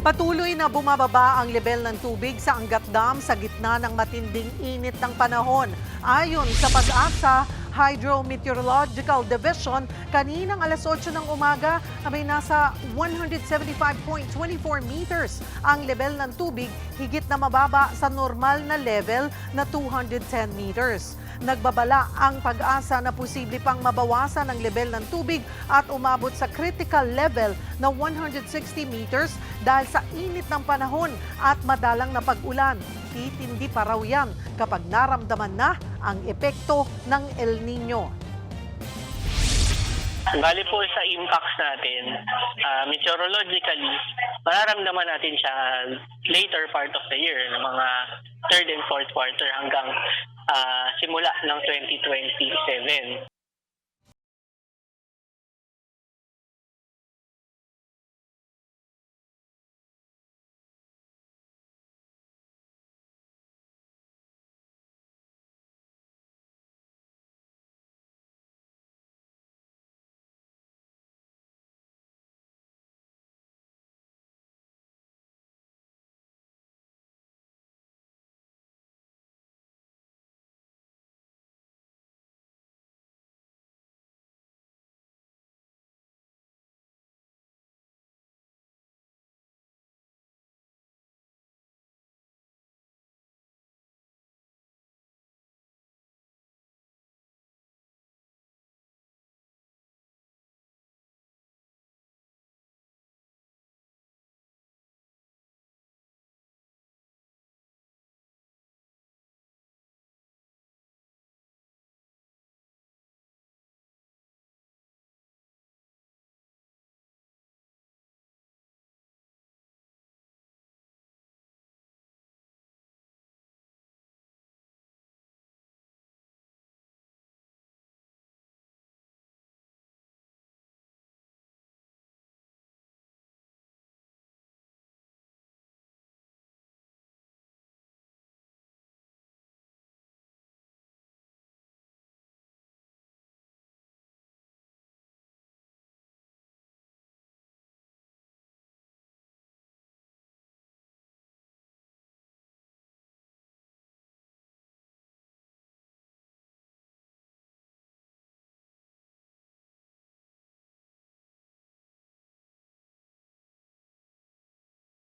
Patuloy na bumababa ang level ng tubig sa Angat Dam sa gitna ng matinding init ng panahon. Ayon sa Pag-asa Hydrometeorological Division, kaninang alas 8 ng umaga ay nasa 175.24 meters ang level ng tubig, higit na mababa sa normal na level na 210 meters. Nagbabala ang Pag-asa na posible pang mabawasan ang level ng tubig at umabot sa critical level na 160 meters dahil sa init ng panahon at madalang na pag-ulan. Titindi pa raw yan kapag naramdaman na ang epekto ng El Nino. Bali po sa impacts natin, meteorologically, mararamdaman natin siya later part of the year, ng mga third and fourth quarter hanggang simula ng 2027.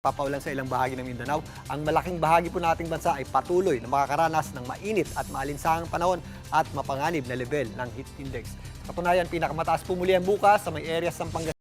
Papaulan sa ilang bahagi ng Mindanao, ang malaking bahagi po nating bansa ay patuloy na makakaranas ng mainit at maalinsahang panahon at mapanganib na level ng heat index. Katunayan, pinakamataas po muli yan bukas sa may areas ng Pangasinan.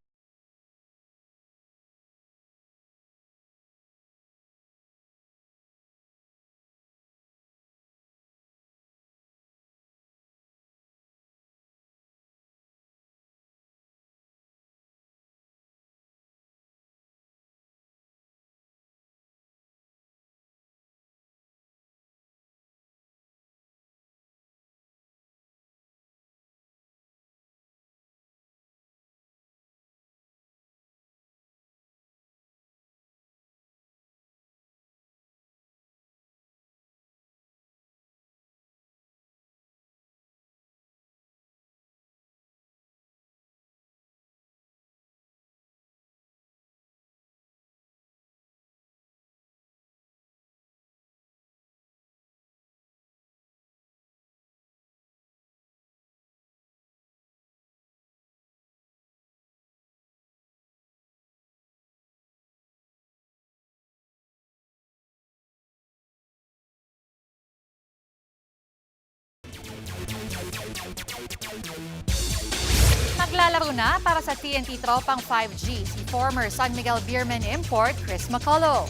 Naglalaro na para sa TNT Tropang 5G si former San Miguel Beerman import Chris McCullough.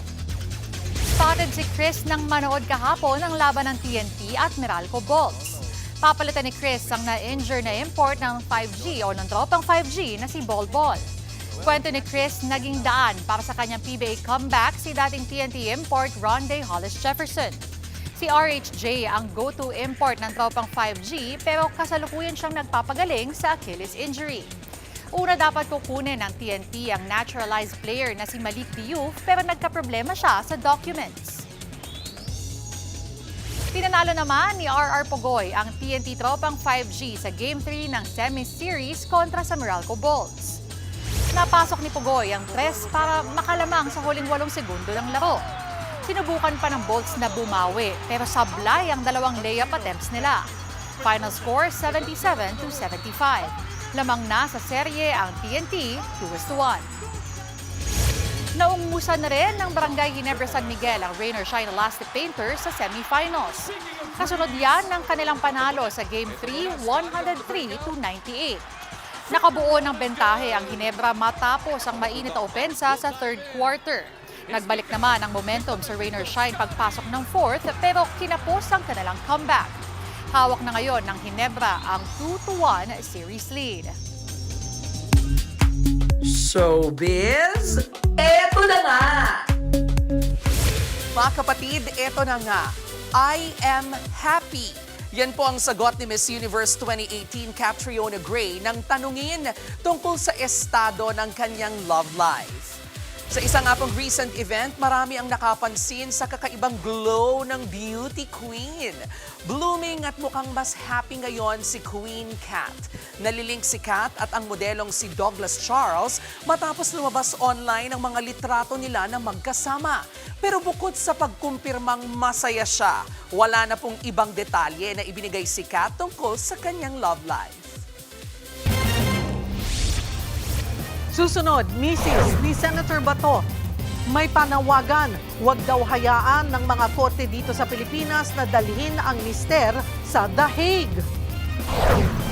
Spotted si Chris nang manood kahapon ang laban ng TNT at Meralco Bolts. Papalitan ni Chris ang na-injure na import ng 5G o ng Tropang 5G na si Bol Bol. Kwento ni Chris, naging daan para sa kanyang PBA comeback si dating TNT import Ronde Hollis Jefferson. Si RHJ ang go-to import ng Tropang 5G pero kasalukuyan siyang nagpapagaling sa Achilles injury. Una dapat kukunin ng TNT ang naturalized player na si Malik Diouf pero nagkaproblema siya sa documents. Pinanalo naman ni RR Pogoy ang TNT Tropang 5G sa Game 3 ng semi-series kontra sa Meralco Bolts. Napasok ni Pugoy ang 3 para makalamang sa huling 8 segundo ng laro. Sinubukan pa ng Bolts na bumawi pero sablay ang 2 layup attempts nila. Final score 77-75. Lamang na sa serye ang TNT 2-1. Naungusan na rin ng Barangay Ginebra San Miguel ang Rain or Shine Elastic Painters sa semifinals. Kasunod yan ng kanilang panalo sa Game 3, 103-98. Nakabuo ng bentahe ang Ginebra matapos ang mainit na opensa sa third quarter. Nagbalik naman ang momentum sa Rain or Shine pagpasok ng fourth pero kinapos ang kanilang comeback. Hawak na ngayon ng Ginebra ang 2-1 series lead. Showbiz, eto na nga! Mga kapatid, eto na nga. I am happy. Yan po ang sagot ni Miss Universe 2018 Catriona Gray nang tanungin tungkol sa estado ng kanyang love life. Sa isang nga pong recent event, marami ang nakapansin sa kakaibang glow ng beauty queen. Blooming at mukhang mas happy ngayon si Queen Kat. Nalilink si Kat at ang modelong si Douglas Charles matapos lumabas online ang mga litrato nila na magkasama. Pero bukod sa pagkumpirmang masaya siya, wala na pong ibang detalye na ibinigay si Kat tungkol sa kanyang love life. Susunod, Mrs. ni Senator Bato. May panawagan, huwag daw hayaan ng mga korte dito sa Pilipinas na dalhin ang mister sa The Hague.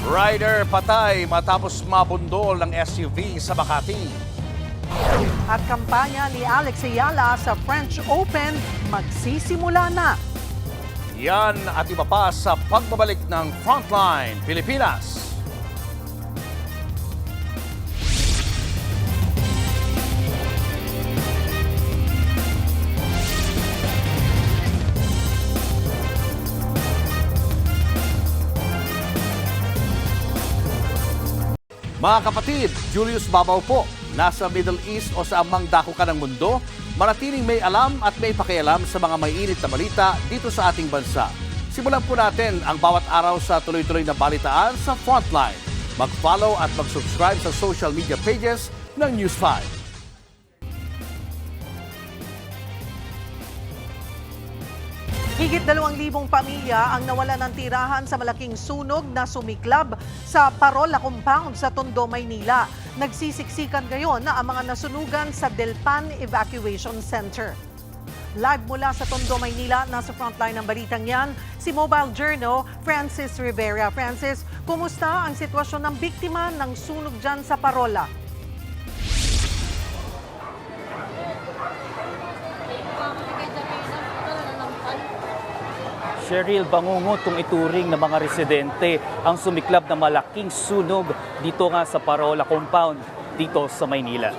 Rider patay matapos mabundol ng SUV sa Makati. At kampanya ni Alex Ayala sa French Open magsisimula na. Yan at iba pa sa pagbabalik ng Frontline Pilipinas. Mga kapatid, Julius Babaw po. Nasa Middle East o sa amang dako ka ng mundo, manatiling may alam at may pakialam sa mga mainit na balita dito sa ating bansa. Simulan po natin ang bawat araw sa tuloy-tuloy na balitaan sa Frontline. Mag-follow at mag-subscribe sa social media pages ng News 5. Higit 2,000 pamilya ang nawala ng tirahan sa malaking sunog na sumiklab sa Parola Compound sa Tondo, Maynila. Nagsisiksikan ngayon ang mga nasunugan sa Delpan Evacuation Center. Live mula sa Tondo, Maynila, nasa frontline ng balitang yan, si Mobile Journal Francis Rivera. Francis, kumusta ang sitwasyon ng biktima ng sunog dyan sa Parola? Cheryl, bangungot kung ituring ng mga residente ang sumiklab na malaking sunog dito nga sa Parola Compound dito sa Maynila.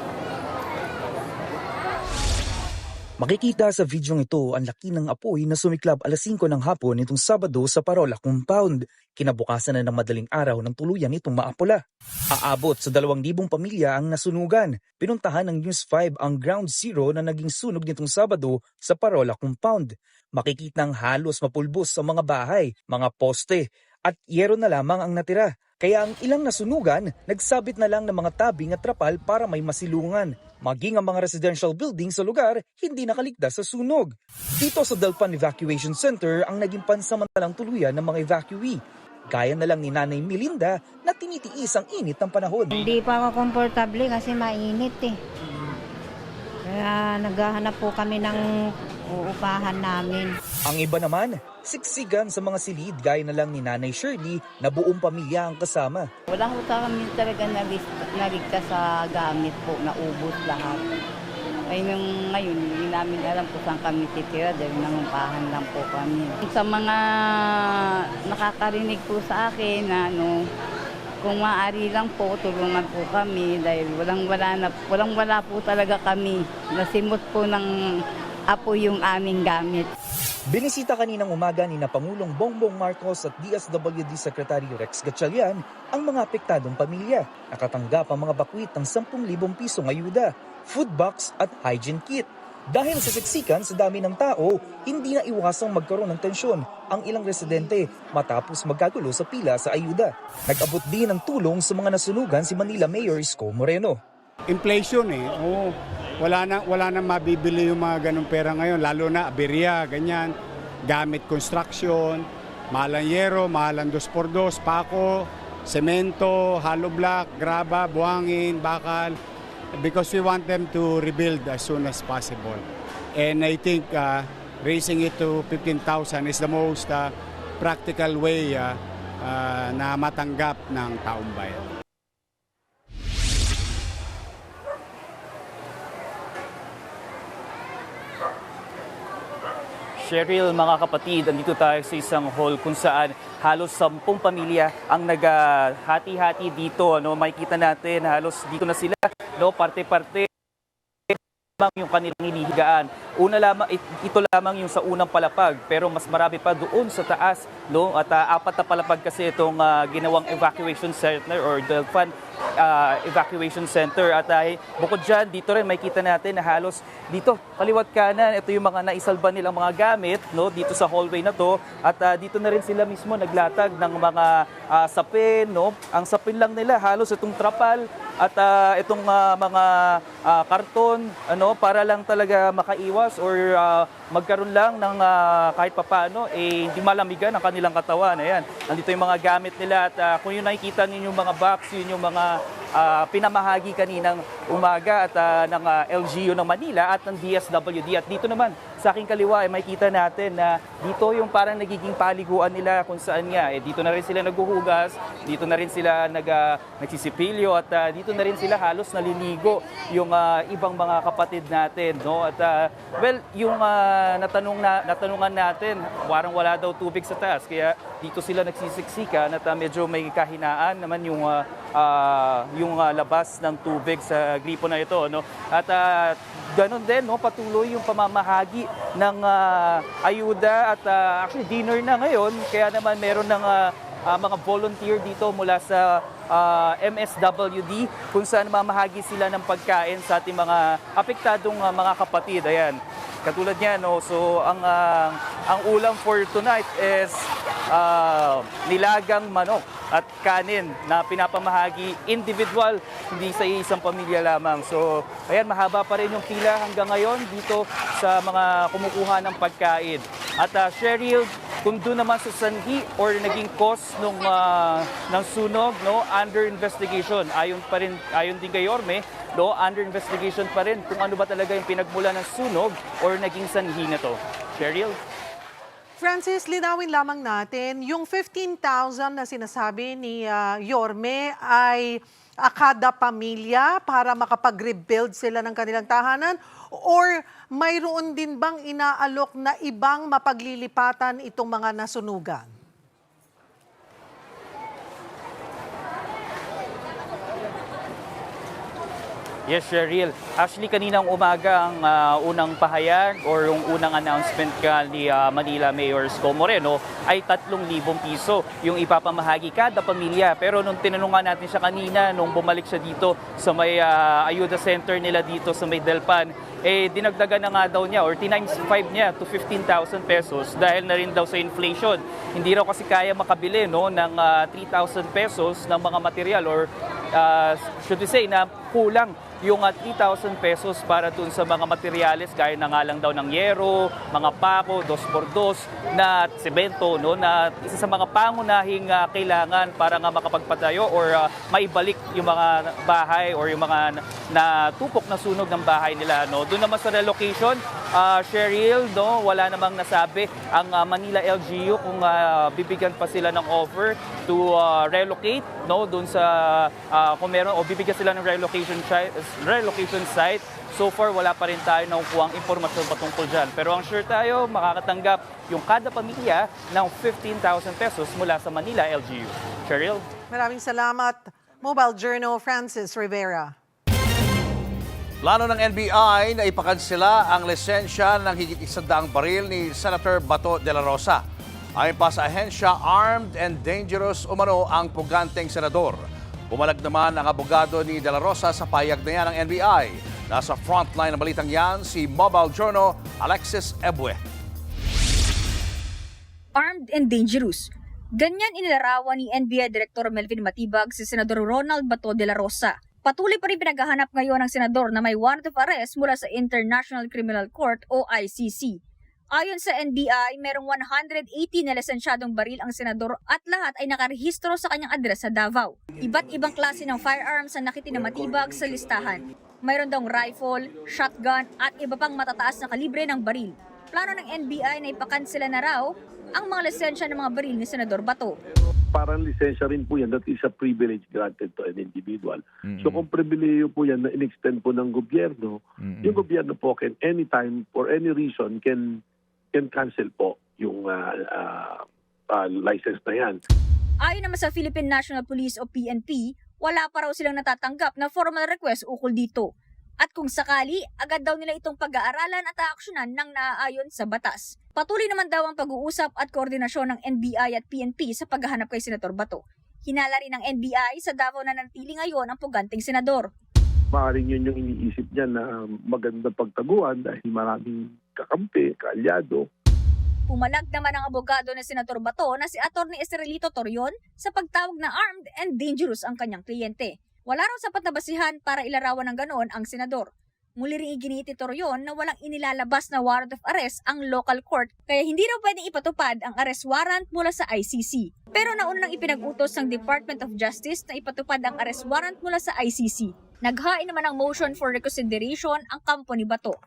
Makikita sa video ito ang laki ng apoy na sumiklab alas 5 ng hapon nitong Sabado sa Parola Compound. Kinabukasan na ng madaling araw ng tuluyan itong maapula. Aabot sa 2,000 pamilya ang nasunugan. Pinuntahan ng News 5 ang ground zero na naging sunog nitong Sabado sa Parola Compound. Makikitang halos mapulbos sa mga bahay, mga poste at yero na lamang ang natira. Kaya ang ilang nasunugan, nagsabit na lang ng mga tabing at trapal para may masilungan. Maging ang mga residential building sa lugar hindi nakaligtas sa sunog. Dito sa Delpan Evacuation Center ang naging pansamantalang tuluyan ng mga evacuee. Gaya na lang ni Nanay Melinda na tinitiis ang init ng panahon. Hindi pa ako komportable kasi mainit eh. Kaya naghahanap po kami ng uupahan namin. Ang iba naman, siksigan sa mga silid gaya na lang ni Nanay Shirley na buong pamilya ang kasama. Wala ko kami talaga naligtas sa gamit po, naubos lahat. Ay ngayon, hindi namin alam kung saan kami titira dahil nangumpahan lang po kami. Sa mga nakakarinig po sa akin na kung maaari lang po, tulungan po kami dahil walang-wala po talaga kami. Nasimot po ng apo yung aming gamit. Binisita kaninang umaga ni Pangulong Bongbong Marcos at DSWD Secretary Rex Gatchalian ang mga apektadong pamilya. Nakatanggap ang mga bakwit ng 10,000 pisong ayuda, food box at hygiene kit. Dahil sa siksikan sa dami ng tao, hindi na iwasang magkaroon ng tensyon ang ilang residente matapos magkagulo sa pila sa ayuda. Nag-abot din ng tulong sa mga nasunugan si Manila Mayor Isko Moreno. Inflation oo. Wala na mabibili yung mga ganong pera ngayon, lalo na aberya, ganyan, gamit construction, mahalang yero, mahalang 2x2, pako, semento, hollow block, graba, buhangin, bakal, because we want them to rebuild as soon as possible. And I think raising it to 15,000 is the most practical way na matanggap ng taong bayan. Cheryl, mga kapatid, andito tayo sa isang hall kung saan halos 10 pamilya ang naghati-hati dito. Makikita natin, halos dito na sila, parte-parte yung kanilang inihigaan. Una lamang, ito lamang yung sa unang palapag, pero mas marami pa doon sa taas, at 4 na palapag kasi itong ginawang evacuation center or Delpan evacuation center. At bukod dyan, dito rin makikita natin na halos dito, kaliwat kanan, ito yung mga naisalba nilang mga gamit dito sa hallway na to. At dito na rin sila mismo naglatag ng mga sapin. Ang sapin lang nila, halos itong trapal at itong mga karton, para lang talaga makaiwas or magkaroon lang ng kahit papaano, hindi malamigan ang kanilang katawan. Ayan, nandito yung mga gamit nila at kung yung nakikita ninyo yung mga box, yun yung mga pinamahagi kaninang umaga at ng LGU ng Manila at ng DSWD. At dito naman sa aking kaliwa ay makikita natin na dito yung parang nagiging paliguan nila kung saan nga. Dito na rin sila naghuhugas, dito na rin sila nagsisipilyo at dito na rin sila halos naliligo yung ibang mga kapatid natin. At yung natanungan natin, parang wala daw tubig sa taas, kaya dito sila nagsisiksikan at medyo may kahinaan naman yung labas ng tubig sa gripo na ito. At ganun din, patuloy yung pamamahagi ng ayuda at actually dinner na ngayon, kaya naman meron ng mga volunteer dito mula sa MSWD kung saan mamahagi sila ng pagkain sa ating mga apektadong mga kapatid. Ayan, katulad niyan, so ang ulam for tonight is nilagang manok at kanin na pinapamahagi individual, hindi sa isang pamilya lamang. So, ayan, mahaba pa rin yung pila hanggang ngayon dito sa mga kumukuha ng pagkain. At Cheryl, kung doon naman sa sanhi or naging cause ng sunog, under investigation. Ayon din kay Yorme, under investigation pa rin kung ano ba talaga yung pinagmula ng sunog or naging sanhi na to. Cheryl? Francis, linawin lamang natin, yung 15,000 na sinasabi ni Yorme ay kada pamilya para makapag-rebuild sila ng kanilang tahanan, or mayroon din bang inaalok na ibang mapaglilipatan itong mga nasunugan? Yes, Cheryl. Actually, kaninang umaga ang unang pahayag or yung unang announcement ni Manila Mayor Isko Moreno ay 3,000 piso yung ipapamahagi kada pamilya. Pero nung tinanungan natin siya kanina, nung bumalik siya dito sa may ayuda center nila dito sa may Delpan, dinagdagan na nga daw niya or times 5 niya to 15,000 pesos dahil na rin daw sa inflation. Hindi raw kasi kaya makabili ng 3,000 pesos ng mga material or should we say na kulang yung 3,000 pesos para dun sa mga materyales gaya na nga lang daw ng yero, mga pako, 2x2 na semento, na isa sa mga pangunahing kailangan para nga makapagpatayo or maibalik yung mga bahay or yung mga natupok na sunog ng bahay nila. Doon naman sa relocation, Cheryl, wala namang nasabi ang Manila LGU kung bibigyan pa sila ng offer to relocate, doon sa kung meron o bibigyan sila ng relocation site. So far, wala pa rin tayo nakukuhang impormasyon patungkol dyan. Pero ang sure tayo, makakatanggap yung kada pamilya ng 15,000 pesos mula sa Manila LGU. Cheryl? Maraming salamat, Mobile Journal Francis Rivera. Plano ng NBI na ipakansela ang lisensya ng higit 100 baril ni Senator Bato de la Rosa. Ayon pa sa ahensya, armed and dangerous umano ang puganteng senador. Bumalag naman ang abogado ni De La Rosa sa payag na yan ng NBI. Nasa frontline ng balitang yan si Mobile Journal Alexis Ebue. Armed and dangerous. Ganyan inilarawan ni NBI Director Melvin Matibag si Senador Ronald Bato de la Rosa Patuloy pa rin pinaghahanap ngayon ng senador na may warrant of arrest mula sa International Criminal Court o ICC. Ayon sa NBI, merong 180 na lisensyadong baril ang senador at lahat ay nakarehistro sa kanyang address sa Davao. Iba't ibang klase ng firearms ang nakitinamatibag sa listahan. Mayroon daw rifle, shotgun at iba pang matataas na kalibre ng baril. Plano ng NBI na ipakansela na raw ang mga lisensya ng mga baril ni Senador Bato. Parang lisensya rin po yan, that is a privilege granted to an individual. So kung pribileyo po yan na in-extend po ng gobyerno, yung gobyerno po can anytime, for any reason, can cancel po yung license na yan. Ayon naman sa Philippine National Police o PNP, wala pa raw silang natatanggap na formal request ukol dito. At kung sakali, agad daw nila itong pag-aaralan at aaksyonan ng naaayon sa batas. Patuloy naman daw ang pag-uusap at koordinasyon ng NBI at PNP sa paghahanap kay Senator Bato. Hinala rin ng NBI sa Davao na nanatili ngayon ang puganting senador. Maaaring yun yung iniisip niya na maganda pagtaguan dahil maraming kakampi, kaalyado. Pumalag naman ang abogado ng Senator Bato na si Atty. Estrelito Torion sa pagtawag na armed and dangerous ang kanyang kliyente. Wala raw sapat na basihan para ilarawan ng ganoon ang senador. Muli ring iginiti Torion na walang inilalabas na warrant of arrest ang local court kaya hindi raw pwedeng ipatupad ang arrest warrant mula sa ICC. Pero nauna nang ipinag-utos ng Department of Justice na ipatupad ang arrest warrant mula sa ICC. Naghain naman ng motion for reconsideration ang kampo ni Bato.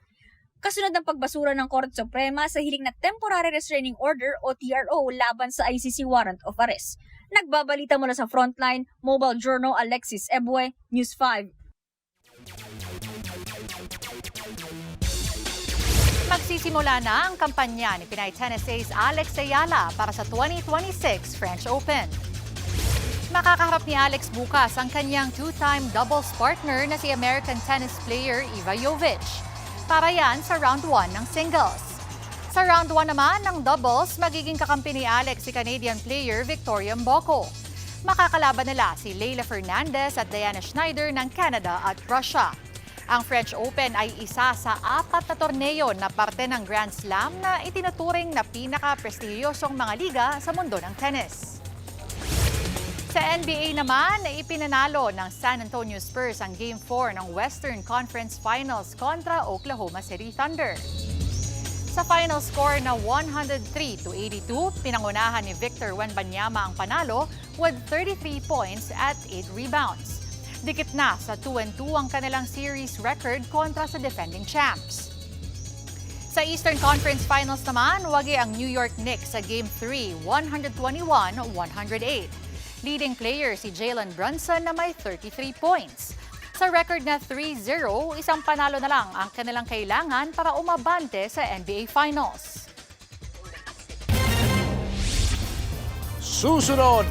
Kasunod ng pagbasura ng Korte Suprema sa hiling na Temporary Restraining Order o TRO laban sa ICC warrant of arrest. Nagbabalita mula sa Frontline, Mobile Journal Alexis Ebue, News 5. Magsisimula na ang kampanya ni Pinay Tennis Ace Alex Ayala para sa 2026 French Open. Makakaharap ni Alex bukas ang kanyang two-time doubles partner na si American tennis player Iva Jovic. Para yan sa round 1 ng singles. Sa round 1 naman ng doubles, magiging kakampi ni Alex si Canadian player Victoria Mboko. Makakalaban nila si Leila Fernandez at Diana Schneider ng Canada at Russia. Ang French Open ay isa sa 4 na torneo na parte ng Grand Slam na itinuturing na pinaka-prestihiyosong mga liga sa mundo ng tennis. Sa NBA naman, ipinanalo ng San Antonio Spurs ang Game 4 ng Western Conference Finals kontra Oklahoma City Thunder. Sa final score na 103-82, pinangunahan ni Victor Wembanyama ang panalo with 33 points at 8 rebounds. Dikit na sa 2-2 ang kanilang series record kontra sa defending champs. Sa Eastern Conference Finals naman, wagi ang New York Knicks sa Game 3, 121-108. Leading player si Jalen Brunson na may 33 points. Sa record na 3-0, isang panalo na lang ang kanilang kailangan para umabante sa NBA Finals. Susunod,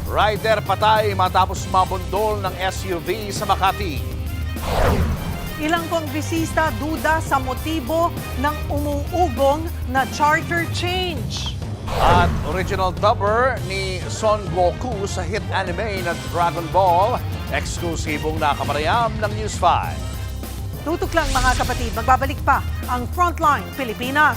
rider patay matapos mabundol ng SUV sa Makati. Ilang kongresista duda sa motibo ng umuugong na charter change. At original dubber ni Son Goku sa hit anime na Dragon Ball, eksklusibong nakamarayam ng News 5. Tutok lang mga kapatid, magbabalik pa ang Frontline Pilipinas.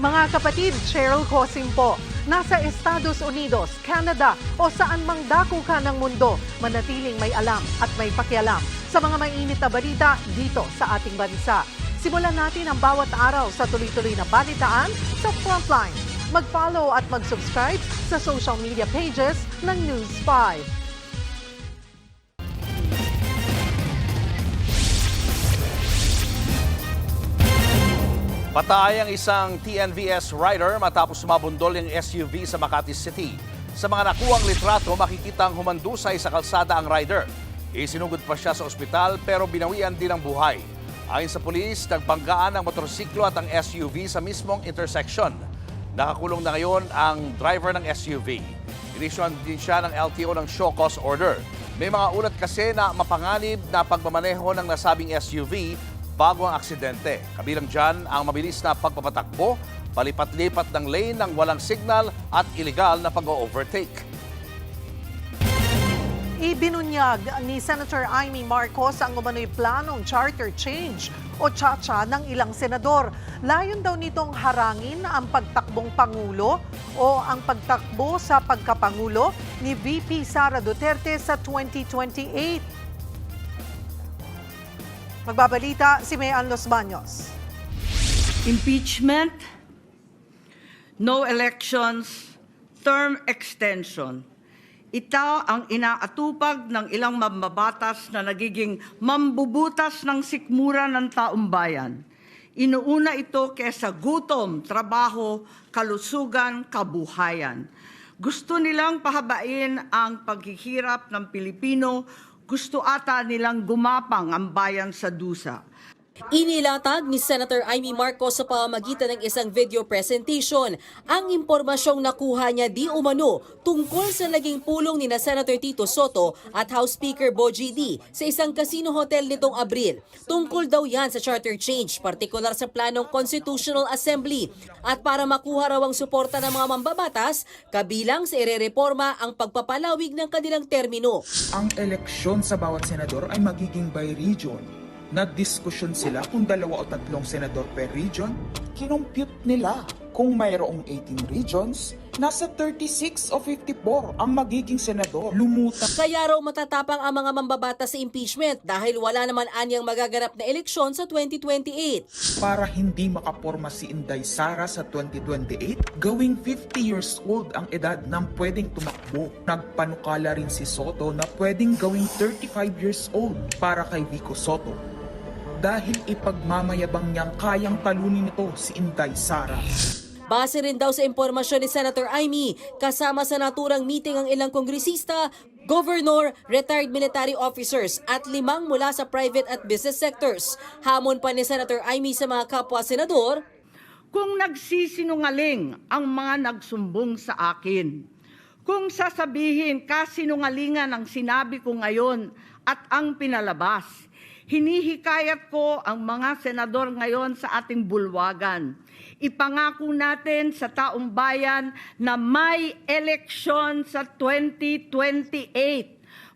Mga kapatid, Cheryl Cosim po. Nasa Estados Unidos, Canada o saan mang dako ka ng mundo, manatiling may alam at may pakialam sa mga mainit na balita dito sa ating bansa. Simulan natin ang bawat araw sa tuloy-tuloy na balitaan sa Frontline. Mag-follow at mag-subscribe sa social media pages ng News 5. Patay ang isang TNVS rider matapos mabundol yung SUV sa Makati City. Sa mga nakuwang litrato, makikitang humandusay sa kalsada ang rider. Isinugod pa siya sa ospital pero binawian din ang buhay. Ayon sa pulis, nagbanggaan ang motorsiklo at ang SUV sa mismong intersection. Nakakulong na ngayon ang driver ng SUV. Inisyuan din siya ng LTO ng show cause order. May mga ulat kasi na mapanganib na pagmamaneho ng nasabing SUV bago ang aksidente. Kabilang dyan ang mabilis na pagpapatakbo palipat-lipat ng lane ng walang signal at iligal na pag-overtake. Ibinunyag ni Senator Amy Marcos ang umano'y planong charter change o chacha ng ilang senador. Layon daw nitong harangin ang pagtakbong Pangulo o ang pagtakbo sa pagkapangulo ni VP Sara Duterte sa 2028. Magbabalita si Mayan Los Baños. Impeachment, no elections, term extension. Ito ang inaatupag ng ilang mambabatas na nagiging mambubutas ng sikmura ng taong bayan. Inuuna ito kesa gutom, trabaho, kalusugan, kabuhayan. Gusto nilang pahabain ang paghihirap ng Pilipino, gusto ata nilang gumapang ang bayan sa dusa. Inilatag ni Senator Amy Marcos sa pamamagitan ng isang video presentation ang impormasyong nakuha niya di umano tungkol sa naging pulong ni Senator Tito Soto at House Speaker Bogie D sa isang casino hotel nitong Abril. Tungkol daw yan sa charter change, partikular sa planong Constitutional Assembly at para makuha raw ang suporta ng mga mambabatas, kabilang sa irereforma ang pagpapalawig ng kanilang termino. Ang eleksyon sa bawat senador ay magiging by region. Nagdiskusyon sila kung 2 o 3 senador per region. Kinompute nila kung mayroong 18 regions, nasa 36 o 54 ang magiging senador. Lumutang. Kaya raw matatapang ang mga mambabatas sa impeachment dahil wala naman anyang magaganap na eleksyon sa 2028. Para hindi makaporma si Inday Sara sa 2028, gawing 50 years old ang edad ng pwedeng tumakbo. Nagpanukala rin si Soto na pwedeng gawing 35 years old para kay Vico Soto. Dahil ipagmamayabang niyang kayang talunin ito si Inday Sara. Base rin daw sa impormasyon ni Senator Amy, kasama sa naturang meeting ang ilang kongresista, governor, retired military officers at 5 mula sa private at business sectors. Hamon pa ni Senator Amy sa mga kapwa senador, Kung nagsisinungaling ang mga nagsumbong sa akin, kung sasabihin kasinungalingan ang sinabi ko ngayon at ang pinalabas, hinihikayat ko ang mga senador ngayon sa ating bulwagan. Ipangako natin sa taong bayan na may eleksyon sa 2028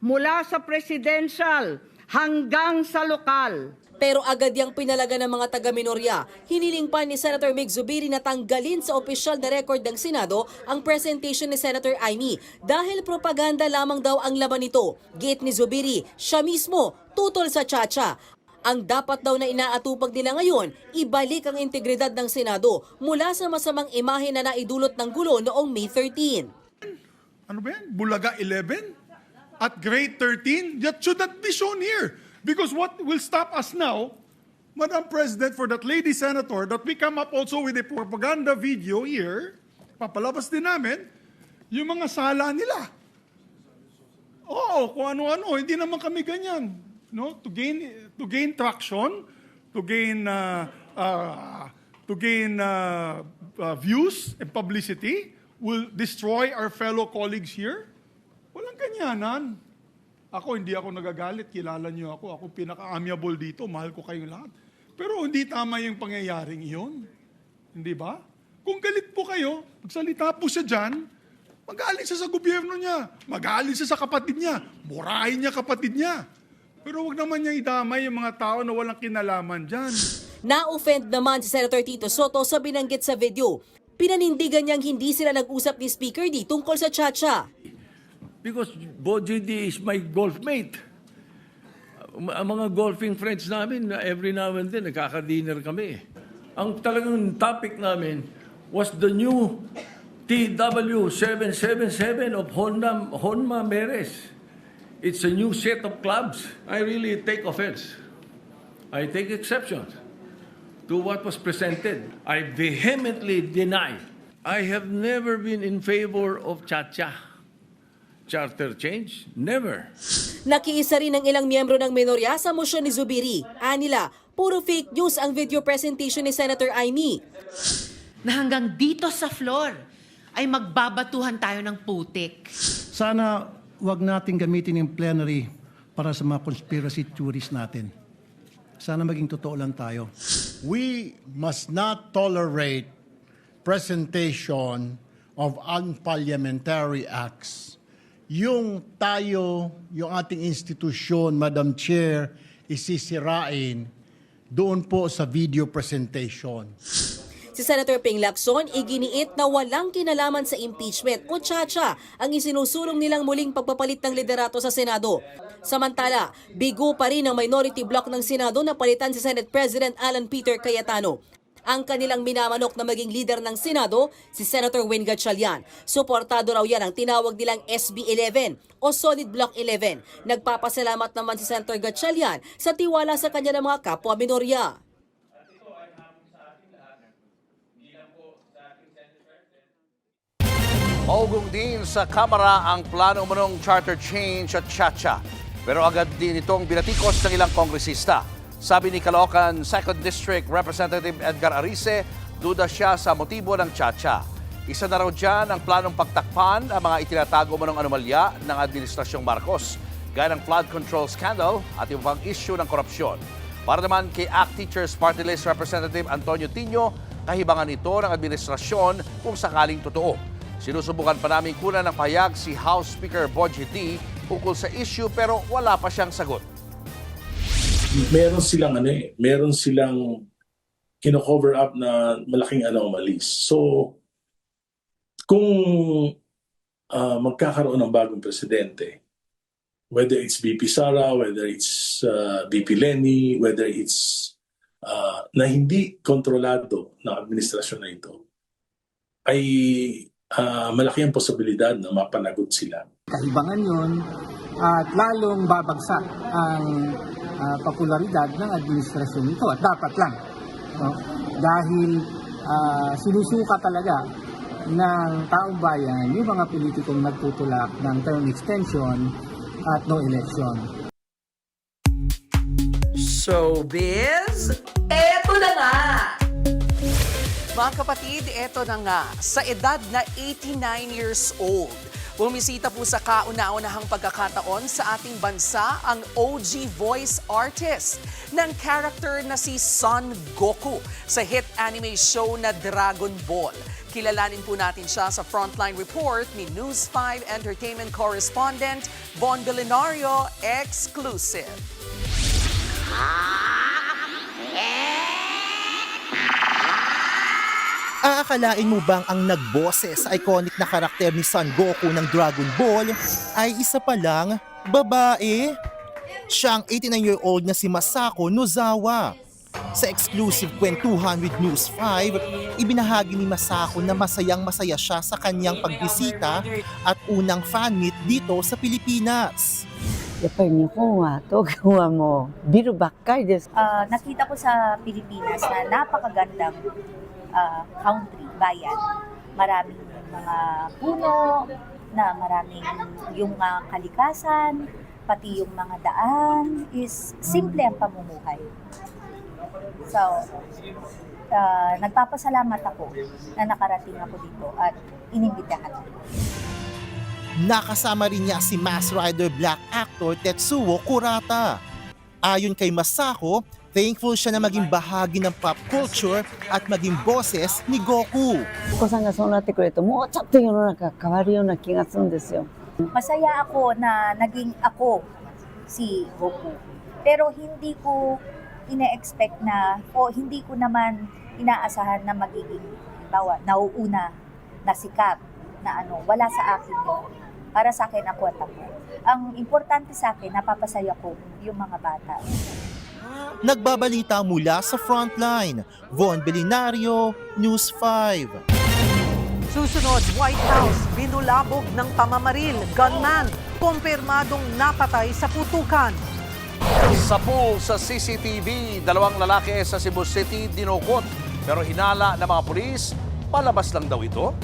mula sa presidential hanggang sa lokal. pero agad yang pinalaga ng mga taga-minorya. Hiniling pa ni Senator Mig Zubiri na tanggalin sa opisyal na record ng Senado ang presentation ni Senator Amy dahil propaganda lamang daw ang laman nito. Gate ni Zubiri, siya mismo tutol sa chacha. Ang dapat daw na inaatupag nila ngayon, ibalik ang integridad ng Senado mula sa masamang imahe na naidulot ng gulo noong May 13. Ano ba yan? Bulaga 11? At grade 13? That should not be shown here. Because what will stop us now, Madam President, for that lady senator, that we come up also with a propaganda video here, papalabas din namin, yung mga sala nila. Oo, kung ano-ano, hindi naman kami ganyan. No? To gain traction, to gain views and publicity, will destroy our fellow colleagues here. Walang ganyanan. Ako, hindi ako nagagalit. Kilala niyo ako. Ako pinaka-amiable dito. Mahal ko kayo lahat. Pero hindi tama yung pangyayaring iyon. Hindi ba? Kung galit po kayo, magsalita po siya dyan, mag-aalis siya sa gobyerno niya. Mag-aalis siya sa kapatid niya. Murahin niya kapatid niya. Pero wag naman niya idamay yung mga tao na walang kinalaman dyan. Na-offend naman si Senator Tito Soto sa binanggit sa video. Pinanindigan niyang hindi sila nag-usap ni Speaker D tungkol sa chacha. Because Bogie D is my golf mate. Ang mga golfing friends namin, every now and then, nagkaka-dinner kami. Ang talagang topic namin was the new TW777 of Honma Meres. It's a new set of clubs. I really take offense. I take exception to what was presented. I vehemently deny. I have never been in favor of chacha. Charter change? Never. Nakiisa rin ng ilang miyembro ng minorya sa mosyon ni Zubiri. Anila, puro fake news ang video presentation ni Senator Amy. Na hanggang dito sa floor ay magbabatuhan tayo ng putik. Sana wag natin gamitin yung plenary para sa mga conspiracy theories natin. Sana maging totoo lang tayo. We must not tolerate presentation of unparliamentary acts, yung ating institusyon, Madam Chair, isisirain doon po sa video presentation. Si Senator Ping Lacson iginiit na walang kinalaman sa impeachment o tsa-tsa ang isinusulong nilang muling pagpapalit ng liderato sa Senado. Samantala, bigo pa rin ang minority bloc ng Senado na palitan si Senate President Alan Peter Cayetano. Ang kanilang minamanok na maging leader ng Senado, si Senator Win Gatchalian. Suportado raw yan ang tinawag nilang SB 11 o Solid Block 11. Nagpapasalamat naman si Senator Gatchalian sa tiwala sa kanya ng mga kapwa-minorya. Maugong din sa Kamara ang plano umanong charter change at tsa-tsa. Pero agad din itong binatikos ng ilang kongresista. Sabi ni Caloocan 2nd District Representative Edgar Arice, duda siya sa motibo ng tsa-tsa. Isa na raw dyan ang planong pagtakpan ang mga itinatago umanong anomalya ng Administrasyong Marcos, gaya ng flood control scandal at iba pang issue ng korupsyon. Para naman kay ACT Teachers Party List Representative Antonio Tino, kahibangan ito ng administrasyon kung sakaling totoo. Sinusubukan pa namin kunan ng pahayag si House Speaker Bogie D ukol sa issue pero wala pa siyang sagot. Meron silang kino-cover up na malaking anomalies. So, kung magkakaroon ng bagong presidente, whether it's VP Sara, whether it's VP Lenny, whether it's na hindi kontrolado ng administrasyon na ito, ay malaki ang posibilidad na mapanagot sila. Kahibangan yun at lalong babagsak ang popularidad ng administrasyon nito at dapat lang. No? Dahil sinusuka talaga ng taong bayan yung mga politikong nagtutulak ng term extension at no election. Showbiz, eto na nga! Mga kapatid, eto na nga, sa edad na 89 years old, bumisita po sa kauna-unahang pagkakataon sa ating bansa ang OG voice artist ng character na si Son Goku sa hit anime show na Dragon Ball. Kilalanin po natin siya sa Frontline Report ni News 5 Entertainment Correspondent Bon Belenario exclusive. Aakalain mo bang ang nagboses sa iconic na karakter ni Son Goku ng Dragon Ball ay isa pa lang babae? Siya ang 89-year-old na si Masako Nozawa. Sa exclusive Kwentuhan with News 5, ibinahagi ni Masako na masayang-masaya siya sa kanyang pagbisita at unang fan meet dito sa Pilipinas. Nakita ko sa Pilipinas na napakagandang country, bayan. Maraming mga puno, na maraming yung kalikasan, pati yung mga daan, is simple ang pamumuhay. So, nagpapasalamat ako na nakarating ako dito at inimbitahan ako. Nakasama rin niya si Masked Rider black actor Tetsuo Kurata. Ayon kay Masako, thankful siya na maging bahagi ng pop culture at maging boses ni Goku. Masaya ako na naging ako si Goku. Pero hindi ko ina-expect na o hindi ko naman inaasahan na magiging nauuna na sikat na wala sa akin yun. Para sa akin ako at ako. Ang importante sa akin, napapasaya ko yung mga bata. Nagbabalita mula sa Frontline, Von Belenario, News 5. Susunod, White House, binulabog ng pamamaril, gunman, kumpirmadong napatay sa putukan. Sa pool sa CCTV, 2 lalaki sa Cebu City dinukot. Pero hinala ng mga pulis, palabas lang daw ito.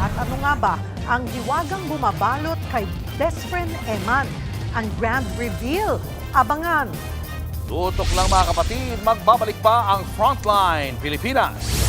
At ano nga ba ang hiwagang bumabalot kay best friend Eman? Ang grand reveal, abangan. Tutok lang mga kapatid, magbabalik pa ang Frontline Pilipinas.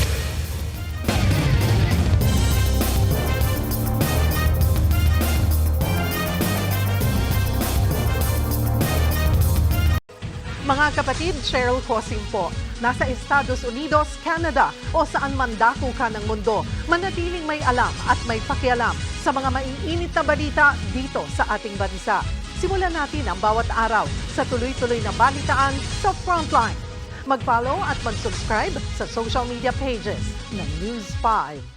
Mga kapatid, Cheryl Cosim po. Nasa Estados Unidos, Canada o saan man dako ka ng mundo, manatiling may alam at may pakialam sa mga maiinit na balita dito sa ating bansa. Simulan natin ang bawat araw sa tuloy-tuloy na balitaan sa Frontline. Mag-follow at mag-subscribe sa social media pages ng News 5.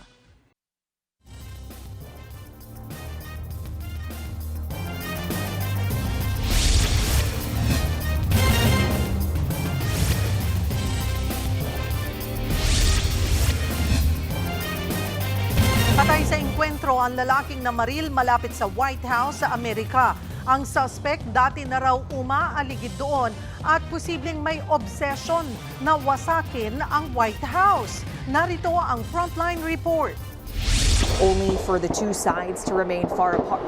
Patay sa engkwentro ang lalaking namaril malapit sa White House sa Amerika. Ang suspect dati na raw umaaligid doon at posibleng may obsession na wasakin ang White House. Narito ang Frontline Report. Only for the two sides to remain far apart.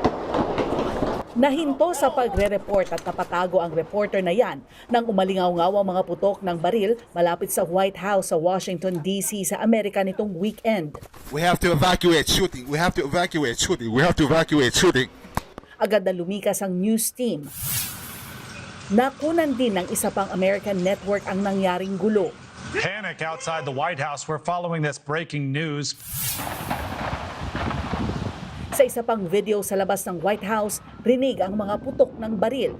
Nahinto sa pagre-report at napatago ang reporter na yan nang umalingaw-ngaw ang mga putok ng baril malapit sa White House sa Washington, D.C. sa Amerika nitong weekend. We have to evacuate shooting. We have to evacuate shooting. We have to evacuate shooting. Agad na lumikas ang news team. Nakunan din ng isa pang American network ang nangyaring gulo. Panic outside the White House. We're following this breaking news. Sa isa pang video sa labas ng White House, rinig ang mga putok ng baril.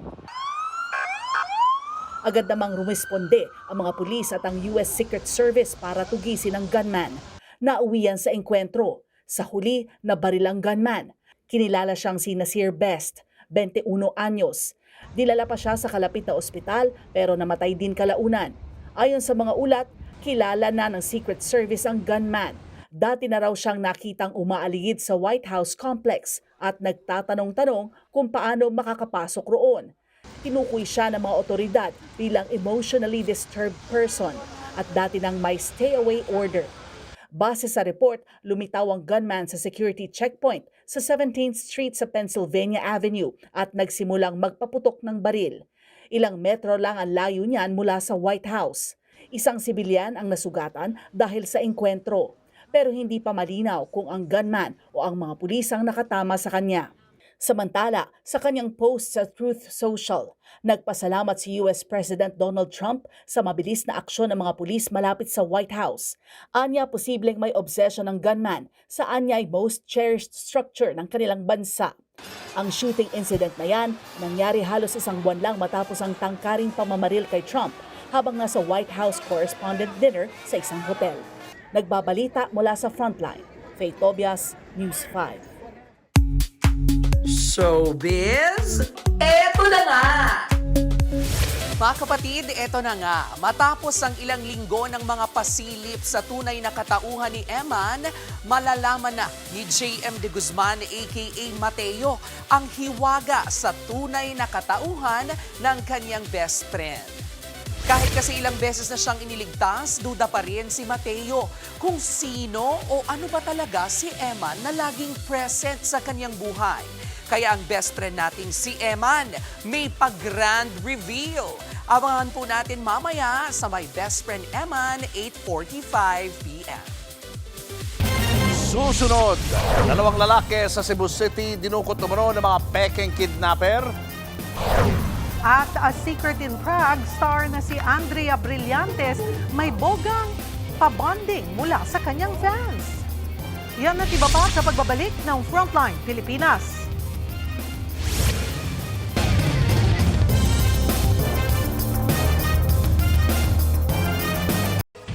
Agad namang rumisponde ang mga pulis at ang US Secret Service para tugisin ang gunman. Nauwian sa engkwentro. Sa huli, nabaril ang gunman. Kinilala siyang si Nasir Best, 21 anyos. Dilala pa siya sa kalapit na ospital pero namatay din kalaunan. Ayon sa mga ulat, kilala na ng Secret Service ang gunman. Dati na raw siyang nakitang umaaligid sa White House complex at nagtatanong-tanong kung paano makakapasok roon. Tinukoy siya ng mga otoridad bilang emotionally disturbed person at dati nang may stay-away order. Base sa report, lumitaw ang gunman sa security checkpoint sa 17th Street sa Pennsylvania Avenue at nagsimulang magpaputok ng baril. Ilang metro lang ang layo niyan mula sa White House. Isang sibilyan ang nasugatan dahil sa engkwentro. Pero hindi pa malinaw kung ang gunman o ang mga pulis ang nakatama sa kanya. Samantala, sa kanyang post sa Truth Social, nagpasalamat si US President Donald Trump sa mabilis na aksyon ng mga pulis malapit sa White House. Anya posibleng may obsession ng gunman sa anyay most cherished structure ng kanilang bansa. Ang shooting incident na yan nangyari halos isang buwan lang matapos ang tangkaring pamamaril kay Trump habang nasa White House correspondent dinner sa isang hotel. Nagbabalita mula sa Frontline, Faye Tobias, News 5. Showbiz, eto na nga! Mga kapatid, eto na nga. Matapos ang ilang linggo ng mga pasilip sa tunay na katauhan ni Eman, malalaman na ni J.M. de Guzman aka Mateo ang hiwaga sa tunay na katauhan ng kanyang best friend. Kahit kasi ilang beses na siyang iniligtas, duda pa rin si Mateo kung sino o ano ba talaga si Eman na laging present sa kanyang buhay. Kaya ang best friend nating si Eman may pag-grand reveal. Abangan po natin mamaya sa My Best Friend Eman, 8:45 p.m. Susunod, dalawang lalaki sa Cebu City dinukot umano ng mga pekeng kidnapper. At a Secret in Prague star na si Andrea Brillantes may bogang pabonding mula sa kanyang fans. Yan at iba pa sa pagbabalik ng Frontline Pilipinas.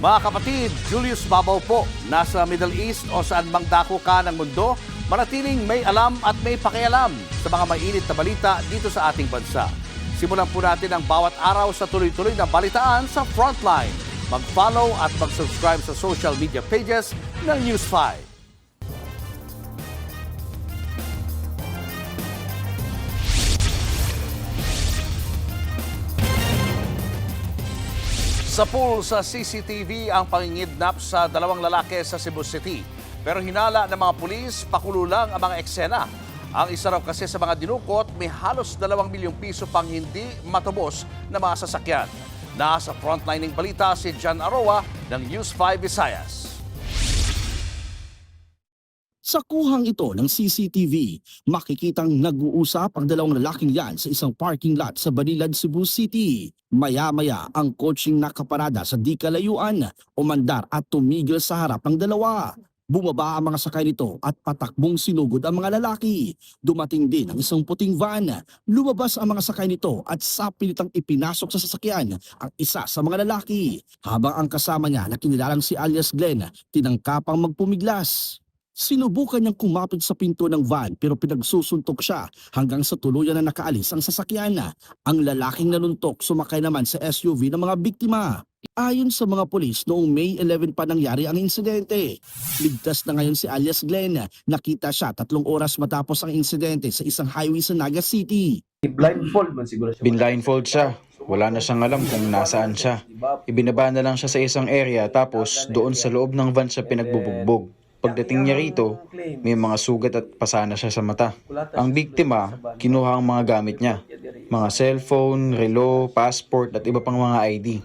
Mga kapatid, Julius Babaw po, nasa Middle East o saan mang dako ka ng mundo, manatiling may alam at may pakialam sa mga mainit na balita dito sa ating bansa. Simulan po natin ang bawat araw sa tuloy-tuloy na balitaan sa Frontline. Mag-follow at mag-subscribe sa social media pages ng News 5. Sa pool sa CCTV ang pangingidnap sa dalawang lalaki sa Cebu City. Pero hinala ng mga pulis, pakulo lang ang mga eksena. Ang isa raw kasi sa mga dinukot, may halos 2 milyong piso pang hindi matubos na mga sasakyan. Nasa frontline ng balita si John Aroa ng News 5 Visayas. Sa kuhang ito ng CCTV, makikitang nag-uusap ang dalawang lalaking yan sa isang parking lot sa Balilan, Cebu City. Maya-maya ang coaching nakaparada sa di kalayuan, umandar at tumigil sa harap ng dalawa. Bumaba ang mga sakay nito at patakbong sinugod ang mga lalaki. Dumating din ang isang puting van. Lumabas ang mga sakay nito at sapilitang ipinasok sa sasakyan ang isa sa mga lalaki. Habang ang kasama niya na kinilalang si alias Glenn, tinangkapang magpumiglas. Sinubukan niyang kumapit sa pinto ng van pero pinagsusuntok siya hanggang sa tuluyan na nakaalis ang sasakyan. Ang lalaking nanuntok sumakay naman sa SUV ng mga biktima. Ayon sa mga pulis, noong May 11 pa nangyari ang insidente. Ligtas na ngayon si alias Glenn. Nakita siya 3 oras matapos ang insidente sa isang highway sa Naga City. Binblindfold siya. Wala na siyang alam kung nasaan siya. Ibinaba na lang siya sa isang area tapos doon sa loob ng van siya pinagbubugbog. Pagdating niya rito, may mga sugat at pasana siya sa mata. Ang biktima, kinuha ang mga gamit niya. Mga cellphone, relo, passport at iba pang mga ID.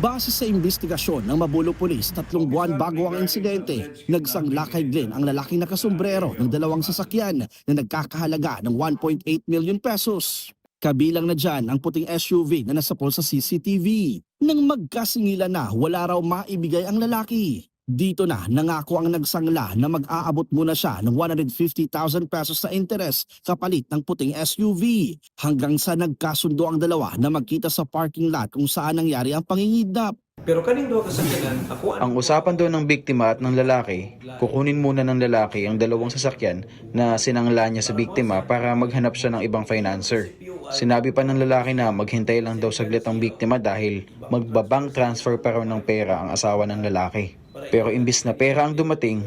Base sa investigasyon ng Mabulo Police, 3 buwan bago ang insidente, nagsangla kay Glenn ang lalaking nakasombrero ng 2 sasakyan na nagkakahalaga ng 1.8 million pesos. Kabilang na dyan ang puting SUV na nasapol sa CCTV. Nang magkasingilan na, wala raw maibigay ang lalaki. Dito na nangako ang nagsangla na mag-aabot muna siya ng 150,000 pesos sa interes kapalit ng puting SUV. Hanggang sa nagkasundo ang dalawa na magkita sa parking lot kung saan nangyari ang pangingidnap. Pero kaning sasakyan, ang usapan doon ng biktima at ng lalaki, kukunin muna ng lalaki ang 2 sasakyan na sinangla niya sa biktima para maghanap siya ng ibang financer. Sinabi pa ng lalaki na maghintay lang daw saglit ang biktima dahil magbabank transfer pa raw ng pera ang asawa ng lalaki. Pero imbis na pera ang dumating,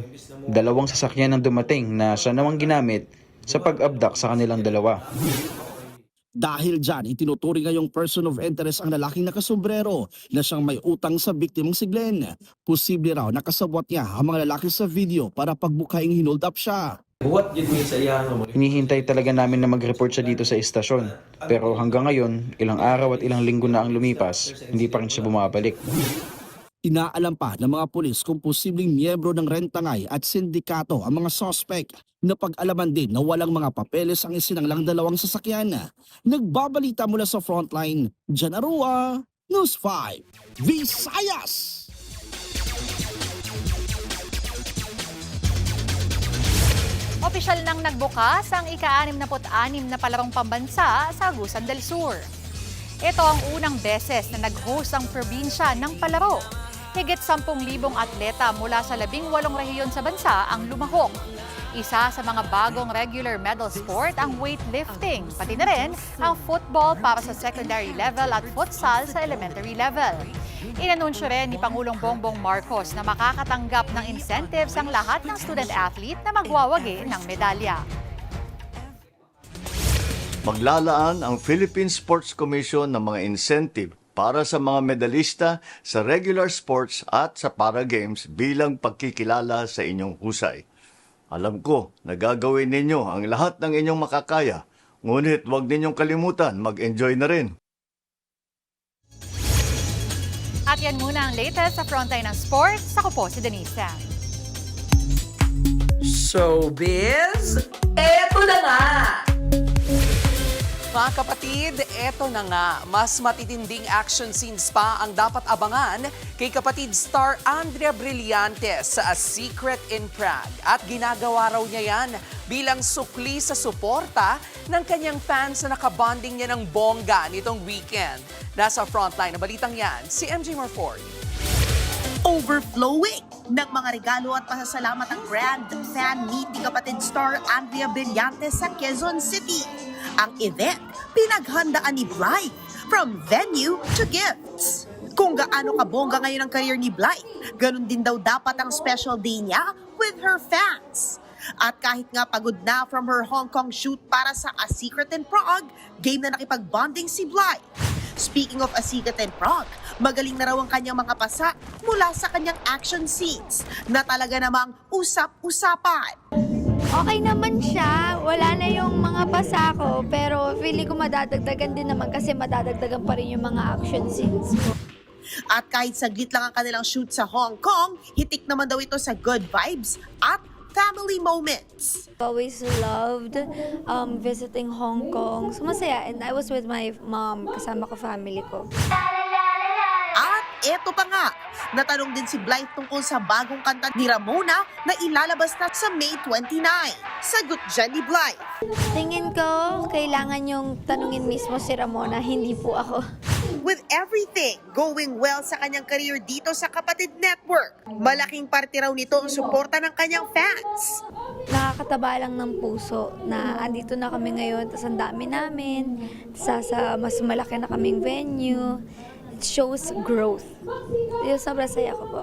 2 sasakyan ang dumating na siya namang ginamit sa pag-abduct sa kanilang dalawa. Dahil dyan, itinuturing ngayong person of interest ang lalaking nakasombrero na siyang may utang sa biktimang si Glenn. Posible raw nakasabwat niya ang mga lalaki sa video para pagbukaing hinold up siya. Hinihintay talaga namin na mag-report siya dito sa istasyon. Pero hanggang ngayon, ilang araw at ilang linggo na ang lumipas, hindi pa rin siya bumabalik. Inaalam pa ng mga pulis kung posibleng miyembro ng rentangay at sindikato ang mga suspect. Napag-alaman din na walang mga papeles ang isinanglang 2 sasakyan. Nagbabalita mula sa frontline, Jan Arua, News 5, Visayas! Opisyal nang nagbukas ang ika-66 na palarong pambansa sa Agusan del Sur. Ito ang unang beses na nag-host ang probinsya ng palaro. Higit 10,000 atleta mula sa 18 rehiyon sa bansa ang lumahok. Isa sa mga bagong regular medal sport ang weightlifting, pati na rin ang football para sa secondary level at futsal sa elementary level. Inanunsyo rin ni Pangulong Bongbong Marcos na makakatanggap ng incentives ang lahat ng student-athlete na magwawagi ng medalya. Maglalaan ang Philippine Sports Commission ng mga incentive para sa mga medalista sa regular sports at sa para games bilang pagkikilala sa inyong husay. Alam ko na gagawin ninyo ang lahat ng inyong makakaya, ngunit huwag ninyong kalimutan mag-enjoy na rin. At yan muna ang latest sa Frontline ng Sports. Ako po si Denise. Showbiz, eto na nga! Mga kapatid, eto na nga, mas matitinding action scenes pa ang dapat abangan kay kapatid star Andrea Brillantes sa A Secret in Prague. At ginagawa raw niya yan bilang sukli sa suporta ng kanyang fans na nakabonding niya ng bongga nitong weekend. Nasa frontline na balitang yan, si MJ Marford. Overflowing ng mga regalo at pasasalamat ang grand fan meet ni kapatid star Andrea Brillantes sa Quezon City. Ang event, pinaghandaan ni Blythe from venue to gifts. Kung gaano kabongga ngayon ang career ni Blythe, ganun din daw dapat ang special day niya with her fans. At kahit nga pagod na from her Hong Kong shoot para sa A Secret in Prague, game na nakipag-bonding si Blythe. Speaking of A Secret in Prague, magaling na raw ang kanyang mga pasa mula sa kanyang action scenes na talaga namang usap-usapan. Okay naman siya. Wala na yung mga pasa ko, pero feeling ko madadagdagan din naman kasi madadagdagan pa rin yung mga action scenes ko. At kahit saglit lang ang kanilang shoot sa Hong Kong, hitik naman daw ito sa good vibes at family moments. Always loved visiting Hong Kong. So masaya, and I was with my mom, kasama ko family ko. At eto pa nga, natanong din si Blythe tungkol sa bagong kanta ni Ramona na ilalabas na sa May 29. Sagot dyan ni Blythe. Tingin ko, kailangan yung tanungin mismo si Ramona, hindi po ako. With everything going well sa kanyang career dito sa Kapatid Network, malaking parte raw nito ang suporta ng kanyang fans. Nakakataba lang ng puso na andito na kami ngayon, tas ang dami namin, sa mas malaki na kaming venue. It shows growth. Yung sobrang saya ko po.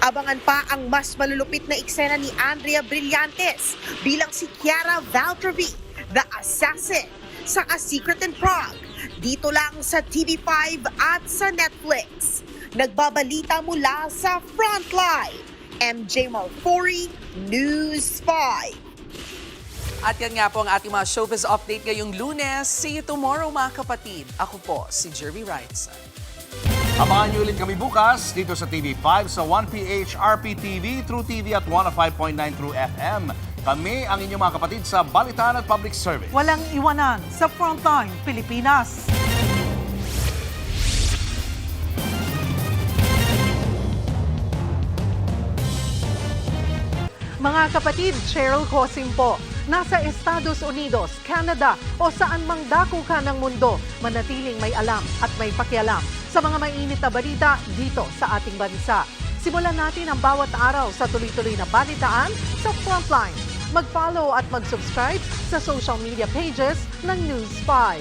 Abangan pa ang mas malulupit na eksena ni Andrea Brillantes bilang si Chiara Valtrvi, the assassin, sa A Secret in Prague. Dito lang sa TV5 at sa Netflix. Nagbabalita mula sa Frontline, MJ Malfori, News 5. At yan nga po ang ating mga showbiz update ngayong Lunes. See you tomorrow mga kapatid. Ako po si Jerry Wrights. Abangan niyo ulit kami bukas dito sa TV5 sa 1PH RPTV, True TV at 105.9 True FM. Kami ang inyong mga kapatid sa Balitaan at Public Service. Walang iwanan sa Frontline, Pilipinas. Mga kapatid, Cheryl Cosim po. Nasa Estados Unidos, Canada o saan mang dako ka ng mundo, manatiling may alam at may pakialam sa mga mainit na balita dito sa ating bansa. Simulan natin ang bawat araw sa tuloy-tuloy na balitaan sa Frontline. Mag-follow at mag-subscribe sa social media pages ng News 5.